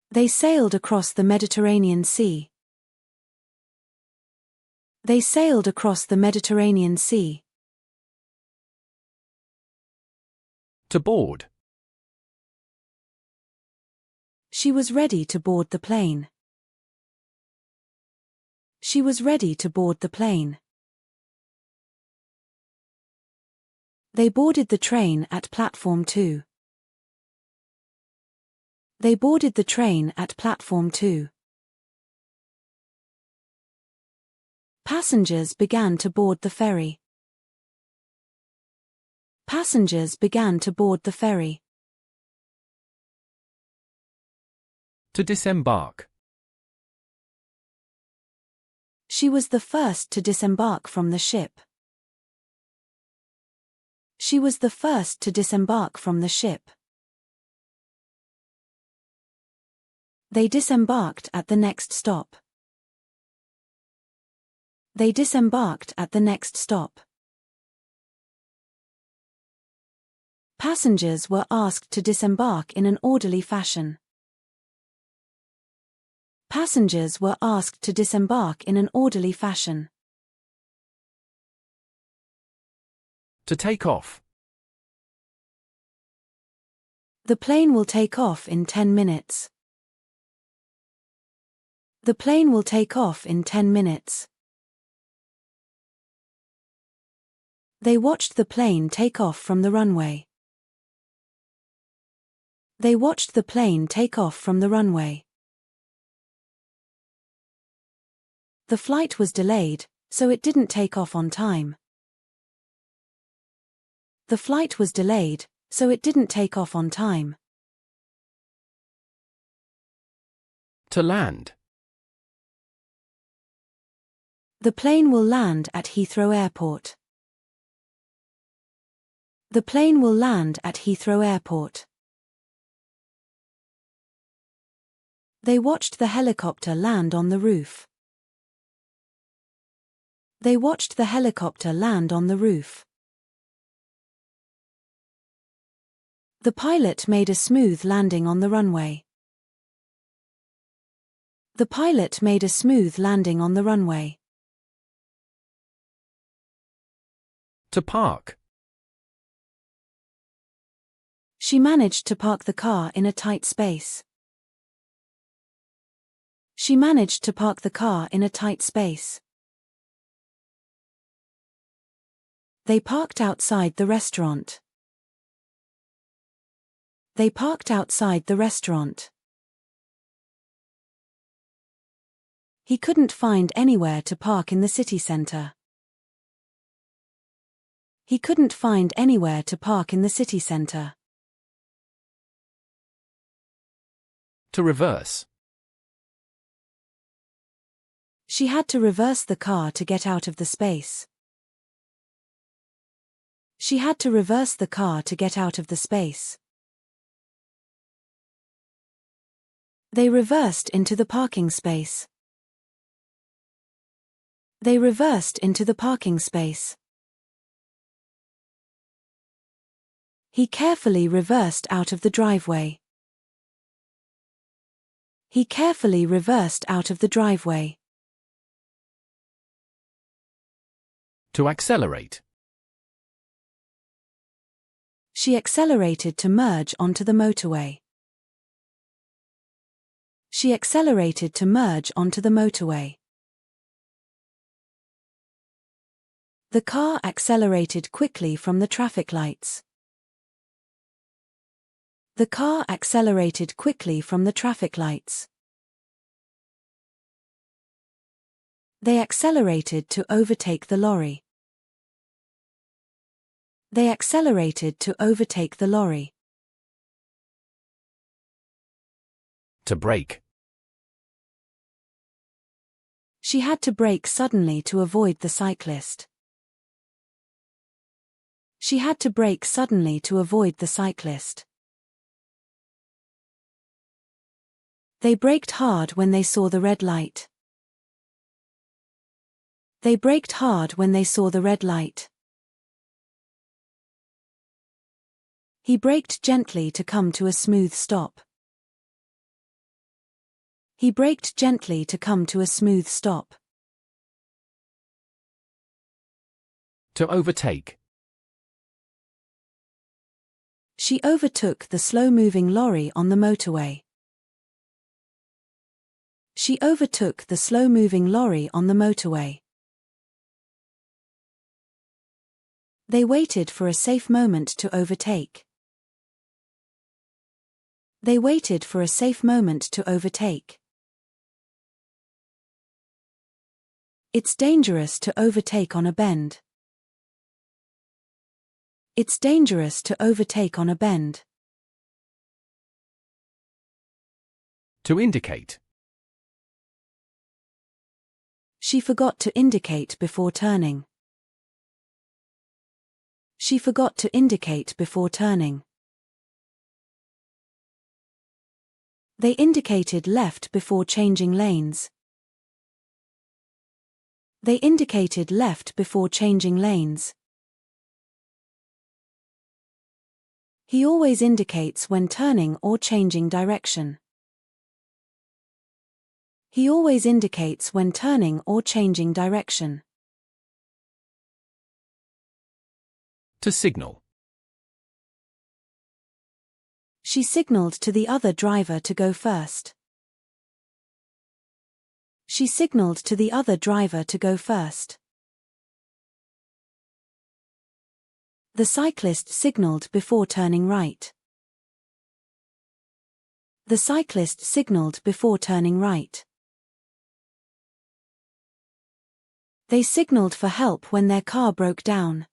Speaker 2: They sailed across the Mediterranean Sea. They sailed across the Mediterranean Sea.
Speaker 1: To board.
Speaker 2: She was ready to board the plane. She was ready to board the plane. They boarded the train at platform 2. They boarded the train at platform 2. Passengers began to board the ferry. Passengers began to board the ferry.
Speaker 1: To disembark.
Speaker 2: She was the first to disembark from the ship. She was the first to disembark from the ship. They disembarked at the next stop. They disembarked at the next stop. Passengers were asked to disembark in an orderly fashion. Passengers were asked to disembark in an orderly fashion.
Speaker 1: To take off.
Speaker 2: The plane will take off in 10 minutes. The plane will take off in 10 minutes. They watched the plane take off from the runway. They watched the plane take off from the runway. The flight was delayed, so it didn't take off on time. The flight was delayed, so it didn't take off on time.
Speaker 1: To land.
Speaker 2: The plane will land at Heathrow Airport. The plane will land at Heathrow Airport. They watched the helicopter land on the roof. They watched the helicopter land on the roof. The pilot made a smooth landing on the runway. The pilot made a smooth landing on the runway.
Speaker 1: To park.
Speaker 2: She managed to park the car in a tight space. She managed to park the car in a tight space. They parked outside the restaurant. They parked outside the restaurant. He couldn't find anywhere to park in the city centre. He couldn't find anywhere to park in the city centre.
Speaker 1: To reverse.
Speaker 2: She had to reverse the car to get out of the space. She had to reverse the car to get out of the space. They reversed into the parking space. They reversed into the parking space. He carefully reversed out of the driveway. He carefully reversed out of the driveway.
Speaker 1: To accelerate.
Speaker 2: She accelerated to merge onto the motorway. She accelerated to merge onto the motorway. The car accelerated quickly from the traffic lights. The car accelerated quickly from the traffic lights. They accelerated to overtake the lorry. They accelerated to overtake the lorry.
Speaker 1: To brake.
Speaker 2: She had to brake suddenly to avoid the cyclist. She had to brake suddenly to avoid the cyclist. They braked hard when they saw the red light. They braked hard when they saw the red light. He braked gently to come to a smooth stop. He braked gently to come to a smooth stop.
Speaker 1: To overtake.
Speaker 2: She overtook the slow-moving lorry on the motorway. She overtook the slow-moving lorry on the motorway. They waited for a safe moment to overtake. They waited for a safe moment to overtake. It's dangerous to overtake on a bend. It's dangerous to overtake on a bend.
Speaker 1: To indicate.
Speaker 2: She forgot to indicate before turning. She forgot to indicate before turning. They indicated left before changing lanes. They indicated left before changing lanes. He always indicates when turning or changing direction. He always indicates when turning or changing direction.
Speaker 1: To signal.
Speaker 2: She signaled to the other driver to go first. She signaled to the other driver to go first. The cyclist signaled before turning right. The cyclist signaled before turning right. They signaled for help when their car broke down.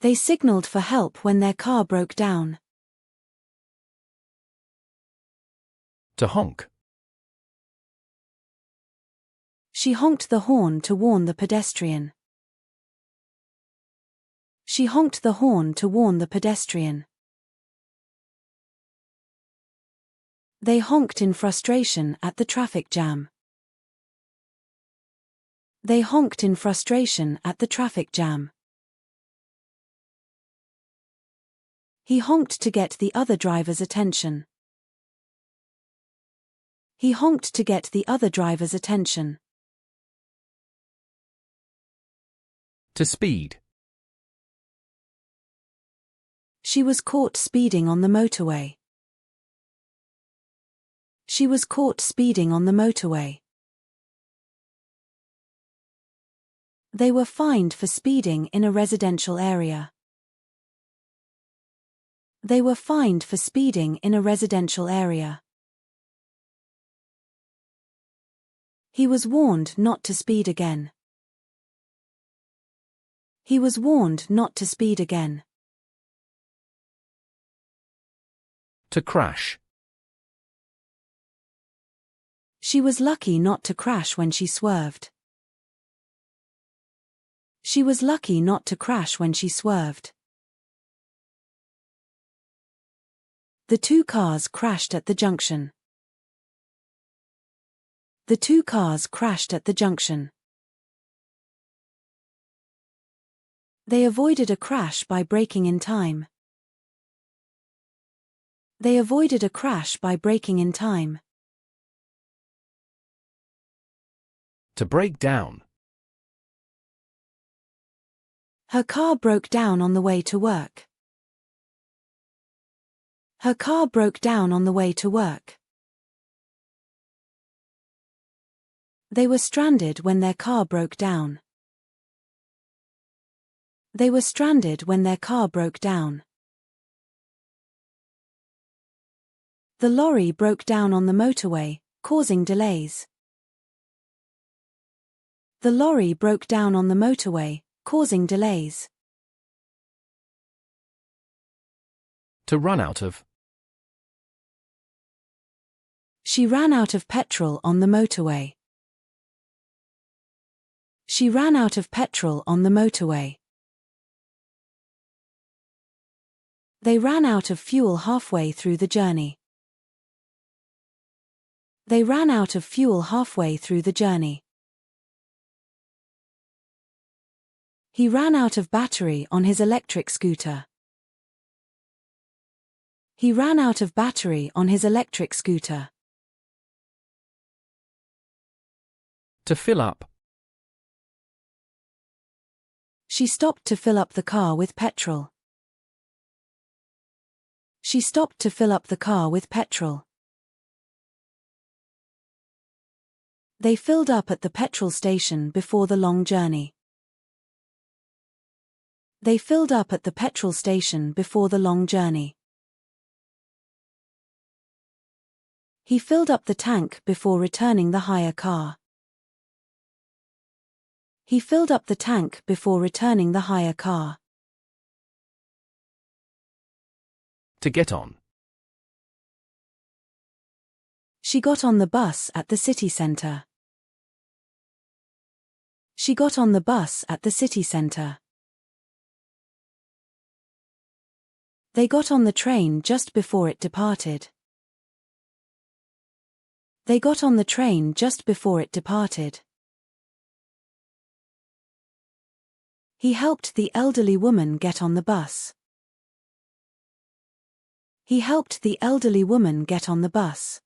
Speaker 2: They signaled for help when their car broke down.
Speaker 1: To honk.
Speaker 2: She honked the horn to warn the pedestrian. She honked the horn to warn the pedestrian. They honked in frustration at the traffic jam. They honked in frustration at the traffic jam. He honked to get the other driver's attention. He honked to get the other driver's attention.
Speaker 1: To speed.
Speaker 2: She was caught speeding on the motorway. She was caught speeding on the motorway. They were fined for speeding in a residential area. They were fined for speeding in a residential area. He was warned not to speed again. He was warned not to speed again.
Speaker 1: To crash.
Speaker 2: She was lucky not to crash when she swerved. She was lucky not to crash when she swerved. The two cars crashed at the junction. The two cars crashed at the junction. They avoided a crash by braking in time. They avoided a crash by braking in time.
Speaker 1: To break down.
Speaker 2: Her car broke down on the way to work. Her car broke down on the way to work. They were stranded when their car broke down. They were stranded when their car broke down. The lorry broke down on the motorway, causing delays. The lorry broke down on the motorway, causing delays.
Speaker 1: To run out of.
Speaker 2: She ran out of petrol on the motorway. She ran out of petrol on the motorway. They ran out of fuel halfway through the journey. They ran out of fuel halfway through the journey. He ran out of battery on his electric scooter. He ran out of battery on his electric scooter.
Speaker 1: To fill up.
Speaker 2: She stopped to fill up the car with petrol. She stopped to fill up the car with petrol. They filled up at the petrol station before the long journey. They filled up at the petrol station before the long journey. He filled up the tank before returning the hire car. He filled up the tank before returning the hire car.
Speaker 1: To get on.
Speaker 2: She got on the bus at the city centre. She got on the bus at the city centre. They got on the train just before it departed. They got on the train just before it departed. He helped the elderly woman get on the bus. He helped the elderly woman get on the bus.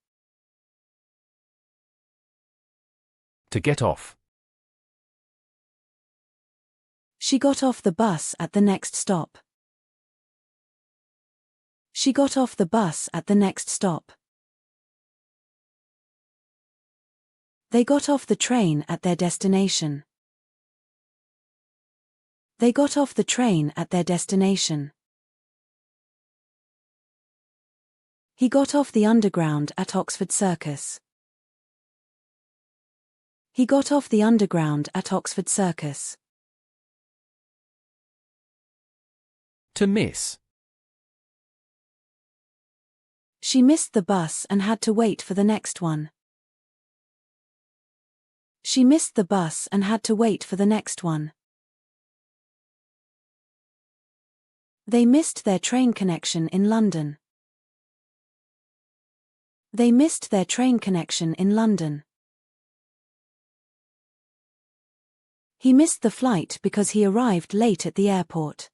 Speaker 1: To get off.
Speaker 2: She got off the bus at the next stop. She got off the bus at the next stop. They got off the train at their destination. They got off the train at their destination. He got off the underground at Oxford Circus. He got off the underground at Oxford Circus.
Speaker 1: To miss.
Speaker 2: She missed the bus and had to wait for the next one. She missed the bus and had to wait for the next one. They missed their train connection in London. They missed their train connection in London. He missed the flight because he arrived late at the airport.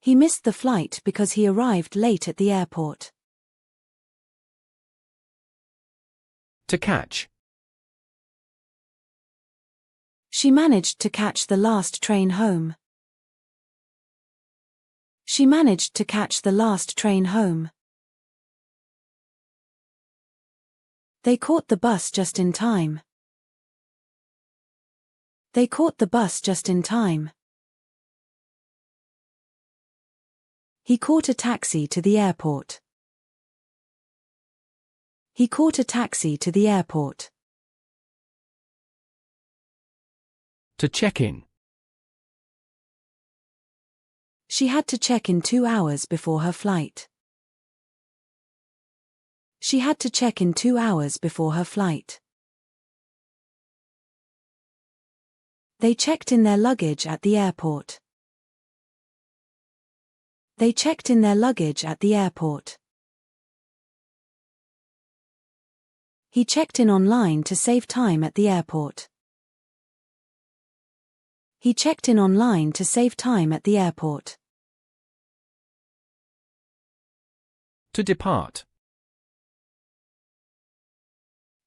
Speaker 2: He missed the flight because he arrived late at the airport.
Speaker 1: To catch.
Speaker 2: She managed to catch the last train home. She managed to catch the last train home. They caught the bus just in time. They caught the bus just in time. He caught a taxi to the airport. He caught a taxi to the airport.
Speaker 1: To check in.
Speaker 2: She had to check in 2 hours before her flight. She had to check in 2 hours before her flight. They checked in their luggage at the airport. They checked in their luggage at the airport. He checked in online to save time at the airport. He checked in online to save time at the airport.
Speaker 1: To depart.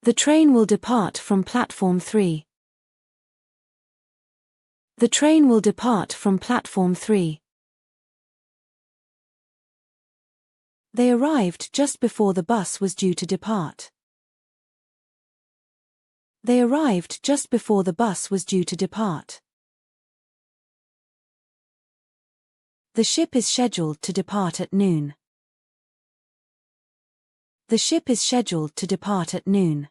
Speaker 2: The train will depart from platform 3. The train will depart from platform 3. They arrived just before the bus was due to depart. They arrived just before the bus was due to depart. The ship is scheduled to depart at noon. The ship is scheduled to depart at noon.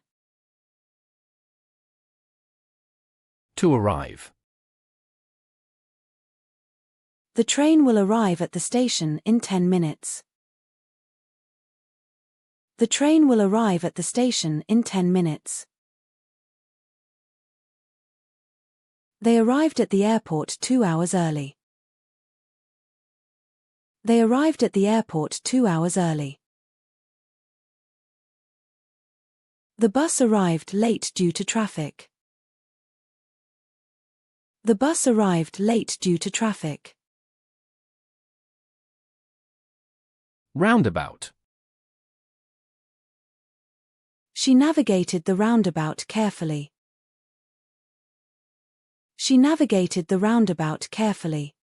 Speaker 1: To arrive.
Speaker 2: The train will arrive at the station in 10 minutes. The train will arrive at the station in 10 minutes. They arrived at the airport 2 hours early. They arrived at the airport 2 hours early. The bus arrived late due to traffic. The bus arrived late due to traffic.
Speaker 1: Roundabout.
Speaker 2: She navigated the roundabout carefully. She navigated the roundabout carefully.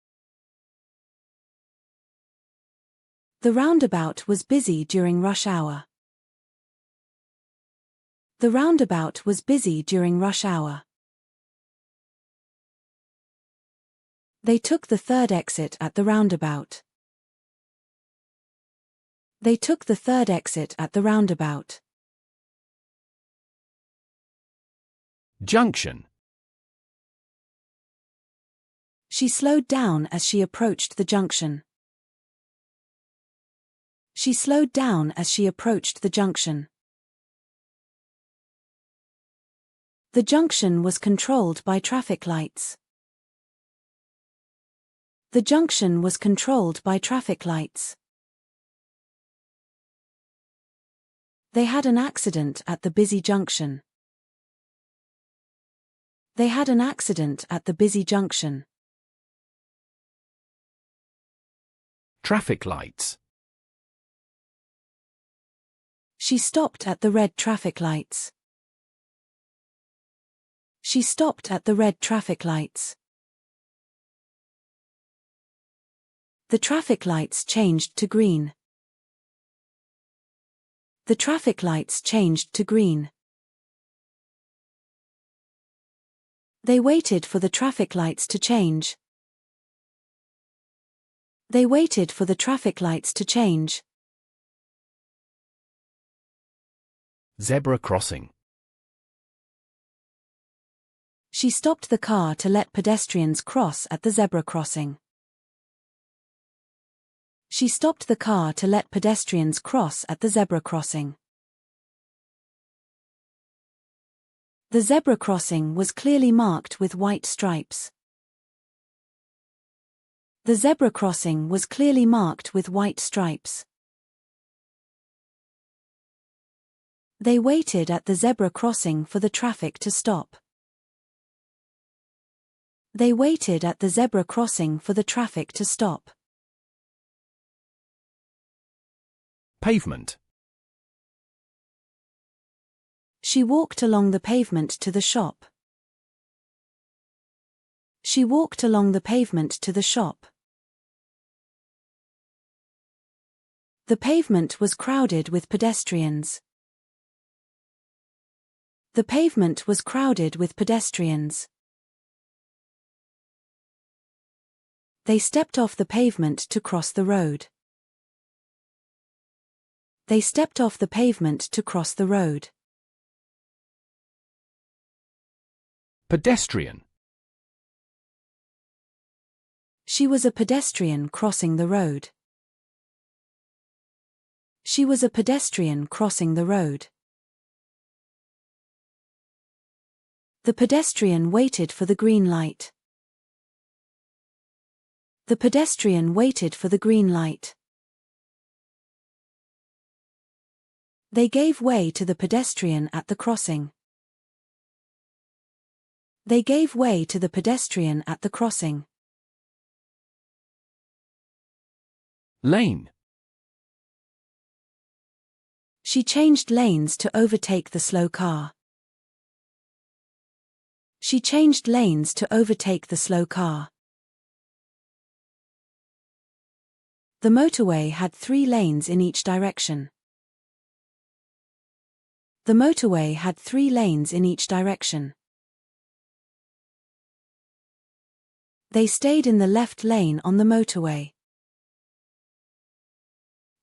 Speaker 2: The roundabout was busy during rush hour. The roundabout was busy during rush hour. They took the third exit at the roundabout. They took the third exit at the roundabout.
Speaker 1: Junction.
Speaker 2: She slowed down as she approached the junction. She slowed down as she approached the junction. The junction was controlled by traffic lights. The junction was controlled by traffic lights. They had an accident at the busy junction. They had an accident at the busy junction.
Speaker 1: Traffic lights.
Speaker 2: She stopped at the red traffic lights. She stopped at the red traffic lights. The traffic lights changed to green. The traffic lights changed to green. They waited for the traffic lights to change. They waited for the traffic lights to change.
Speaker 1: Zebra crossing.
Speaker 2: She stopped the car to let pedestrians cross at the zebra crossing. She stopped the car to let pedestrians cross at the zebra crossing. The zebra crossing was clearly marked with white stripes. The zebra crossing was clearly marked with white stripes. They waited at the zebra crossing for the traffic to stop. They waited at the zebra crossing for the traffic to stop.
Speaker 1: Pavement.
Speaker 2: She walked along the pavement to the shop. She walked along the pavement to the shop. The pavement was crowded with pedestrians. The pavement was crowded with pedestrians. They stepped off the pavement to cross the road. They stepped off the pavement to cross the road.
Speaker 1: Pedestrian.
Speaker 2: She was a pedestrian crossing the road. She was a pedestrian crossing the road. The pedestrian waited for the green light. The pedestrian waited for the green light. They gave way to the pedestrian at the crossing. They gave way to the pedestrian at the crossing.
Speaker 1: Lane.
Speaker 2: She changed lanes to overtake the slow car. She changed lanes to overtake the slow car. The motorway had 3 lanes in each direction. The motorway had 3 lanes in each direction. They stayed in the left lane on the motorway.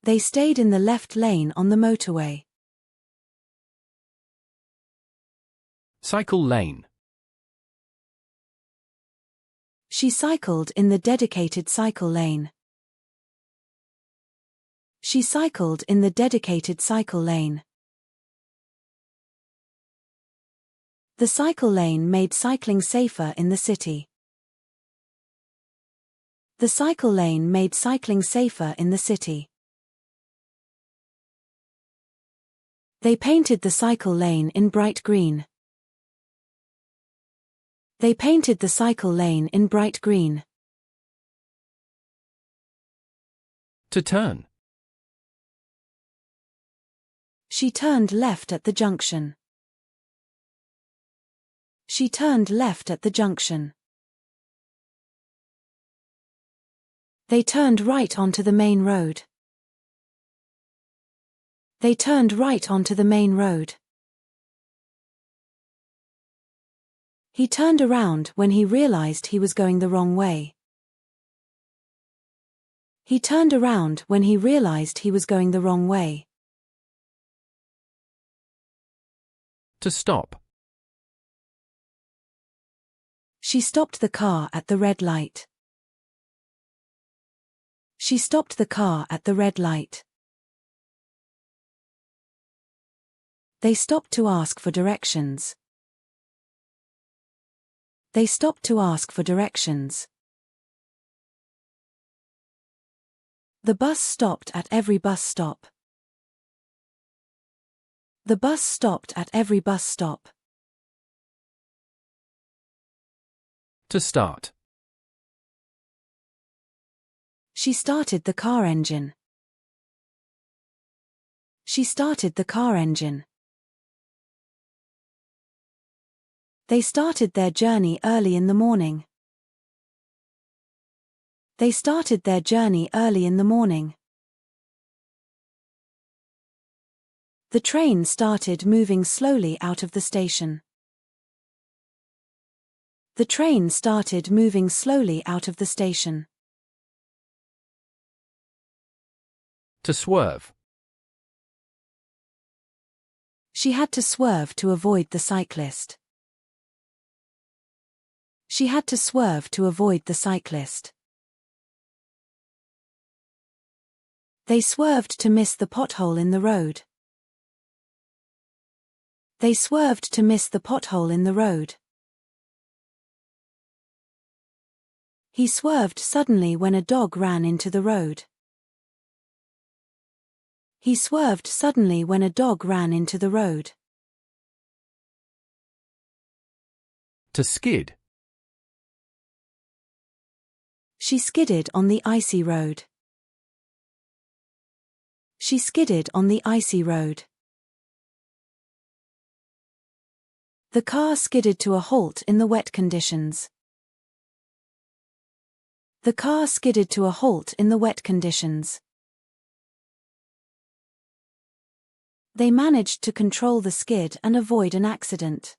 Speaker 2: They stayed in the left lane on the motorway.
Speaker 1: Cycle lane.
Speaker 2: She cycled in the dedicated cycle lane. She cycled in the dedicated cycle lane. The cycle lane made cycling safer in the city. The cycle lane made cycling safer in the city. They painted the cycle lane in bright green. They painted the cycle lane in bright green.
Speaker 1: To turn.
Speaker 2: She turned left at the junction. She turned left at the junction. They turned right onto the main road. They turned right onto the main road. He turned around when he realized he was going the wrong way. He turned around when he realized he was going the wrong way.
Speaker 1: To stop.
Speaker 2: She stopped the car at the red light. She stopped the car at the red light. They stopped to ask for directions. They stopped to ask for directions. The bus stopped at every bus stop. The bus stopped at every bus stop.
Speaker 1: To start.
Speaker 2: She started the car engine. She started the car engine. They started their journey early in the morning. They started their journey early in the morning. The train started moving slowly out of the station. The train started moving slowly out of the station.
Speaker 1: To swerve.
Speaker 2: She had to swerve to avoid the cyclist. She had to swerve to avoid the cyclist. They swerved to miss the pothole in the road. They swerved to miss the pothole in the road. He swerved suddenly when a dog ran into the road. He swerved suddenly when a dog ran into the road.
Speaker 1: To skid.
Speaker 2: She skidded on the icy road. She skidded on the icy road. The car skidded to a halt in the wet conditions. The car skidded to a halt in the wet conditions. They managed to control the skid and avoid an accident.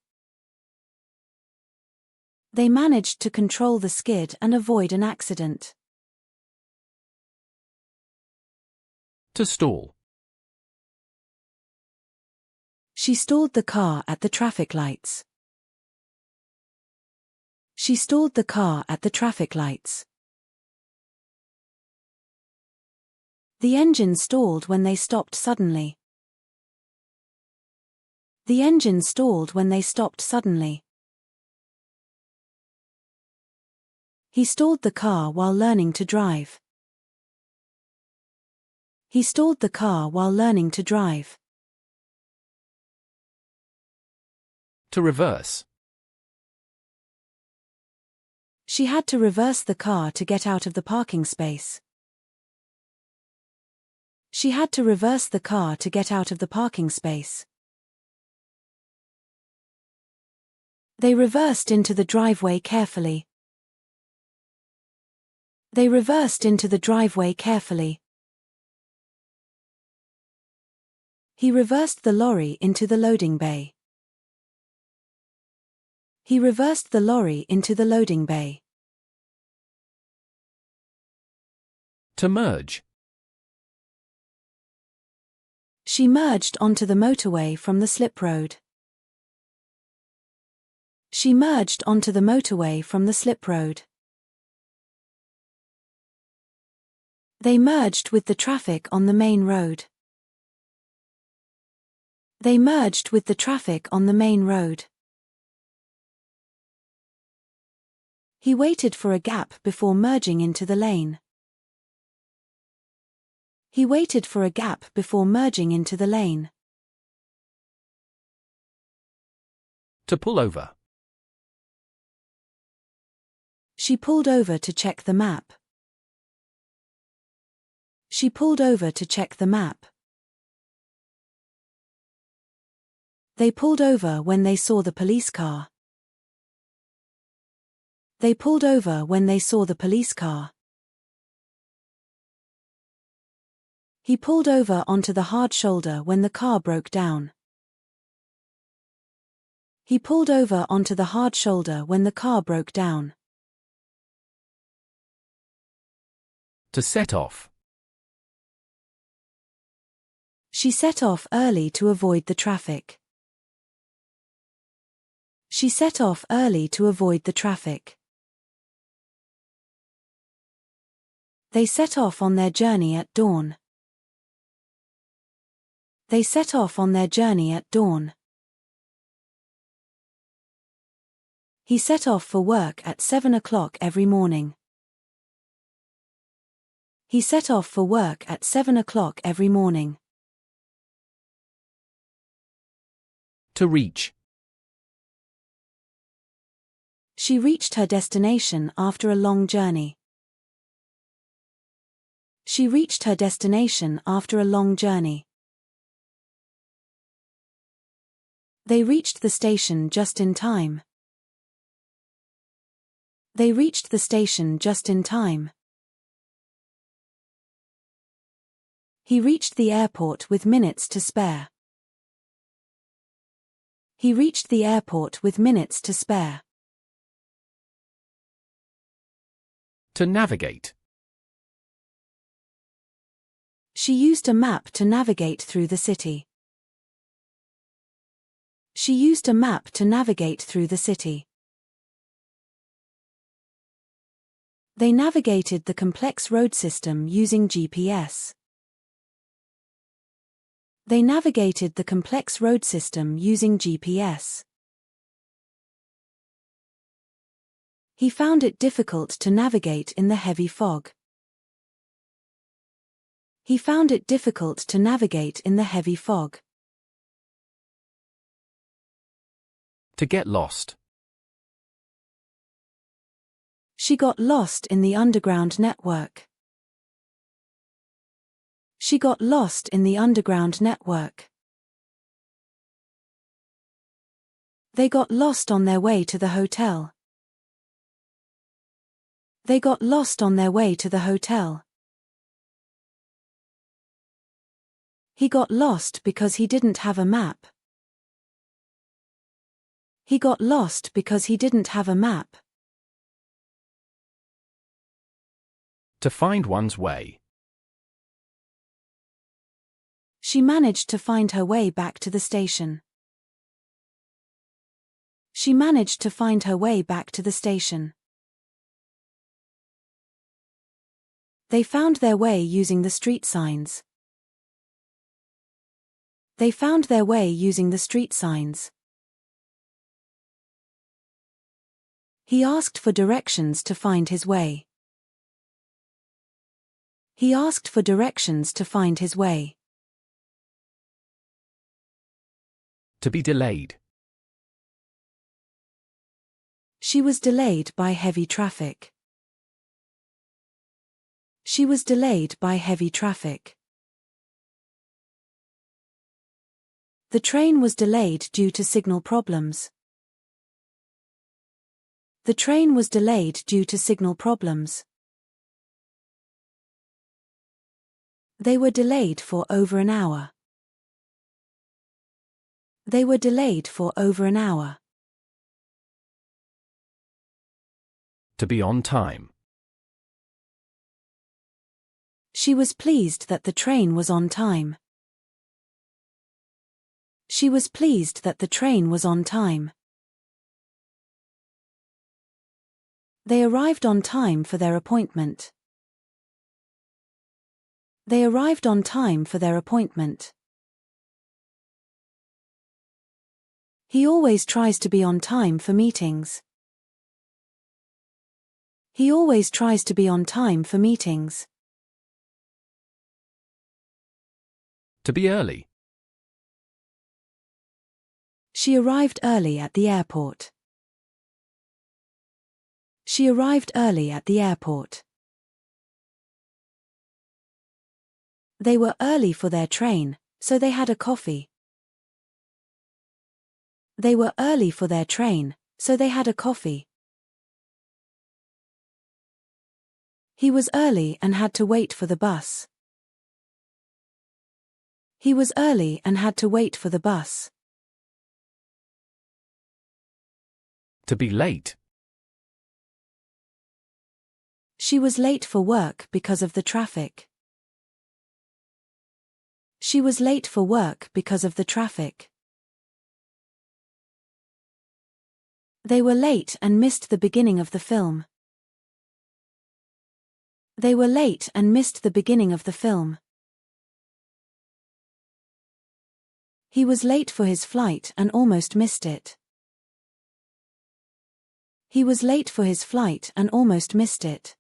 Speaker 2: They managed to control the skid and avoid an accident.
Speaker 1: To stall.
Speaker 2: She stalled the car at the traffic lights. She stalled the car at the traffic lights. The engine stalled when they stopped suddenly. The engine stalled when they stopped suddenly. He stalled the car while learning to drive. He stalled the car while learning to drive.
Speaker 1: To reverse.
Speaker 2: She had to reverse the car to get out of the parking space. She had to reverse the car to get out of the parking space. They reversed into the driveway carefully. They reversed into the driveway carefully. He reversed the lorry into the loading bay. He reversed the lorry into the loading bay.
Speaker 1: To merge.
Speaker 2: She merged onto the motorway from the slip road. She merged onto the motorway from the slip road. They merged with the traffic on the main road. They merged with the traffic on the main road. He waited for a gap before merging into the lane. He waited for a gap before merging into the lane.
Speaker 1: To pull over.
Speaker 2: She pulled over to check the map. She pulled over to check the map. They pulled over when they saw the police car. They pulled over when they saw the police car. He pulled over onto the hard shoulder when the car broke down. He pulled over onto the hard shoulder when the car broke down.
Speaker 1: To set off.
Speaker 2: She set off early to avoid the traffic. She set off early to avoid the traffic. They set off on their journey at dawn. They set off on their journey at dawn. He set off for work at 7 o'clock every morning. He set off for work at 7 o'clock every morning.
Speaker 1: To reach.
Speaker 2: She reached her destination after a long journey. She reached her destination after a long journey. They reached the station just in time. They reached the station just in time. He reached the airport with minutes to spare. He reached the airport with minutes to spare.
Speaker 1: To navigate.
Speaker 2: She used a map to navigate through the city. She used a map to navigate through the city. They navigated the complex road system using GPS. They navigated the complex road system using GPS. He found it difficult to navigate in the heavy fog. He found it difficult to navigate in the heavy fog.
Speaker 1: To get lost.
Speaker 2: She got lost in the underground network. She got lost in the underground network. They got lost on their way to the hotel. They got lost on their way to the hotel. He got lost because he didn't have a map. He got lost because he didn't have a map.
Speaker 1: To find one's way.
Speaker 2: She managed to find her way back to the station. She managed to find her way back to the station. They found their way using the street signs. They found their way using the street signs. He asked for directions to find his way. He asked for directions to find his way.
Speaker 1: To be delayed.
Speaker 2: She was delayed by heavy traffic. She was delayed by heavy traffic. The train was delayed due to signal problems. The train was delayed due to signal problems. They were delayed for over an hour. They were delayed for over an hour.
Speaker 1: To be on time.
Speaker 2: She was pleased that the train was on time. She was pleased that the train was on time. They arrived on time for their appointment. They arrived on time for their appointment. He always tries to be on time for meetings. He always tries to be on time for meetings.
Speaker 1: To be early.
Speaker 2: She arrived early at the airport. She arrived early at the airport. They were early for their train, so they had a coffee. They were early for their train, so they had a coffee. He was early and had to wait for the bus. He was early and had to wait for the bus.
Speaker 1: To be late.
Speaker 2: She was late for work because of the traffic. She was late for work because of the traffic. They were late and missed the beginning of the film. They were late and missed the beginning of the film. He was late for his flight and almost missed it. He was late for his flight and almost missed it.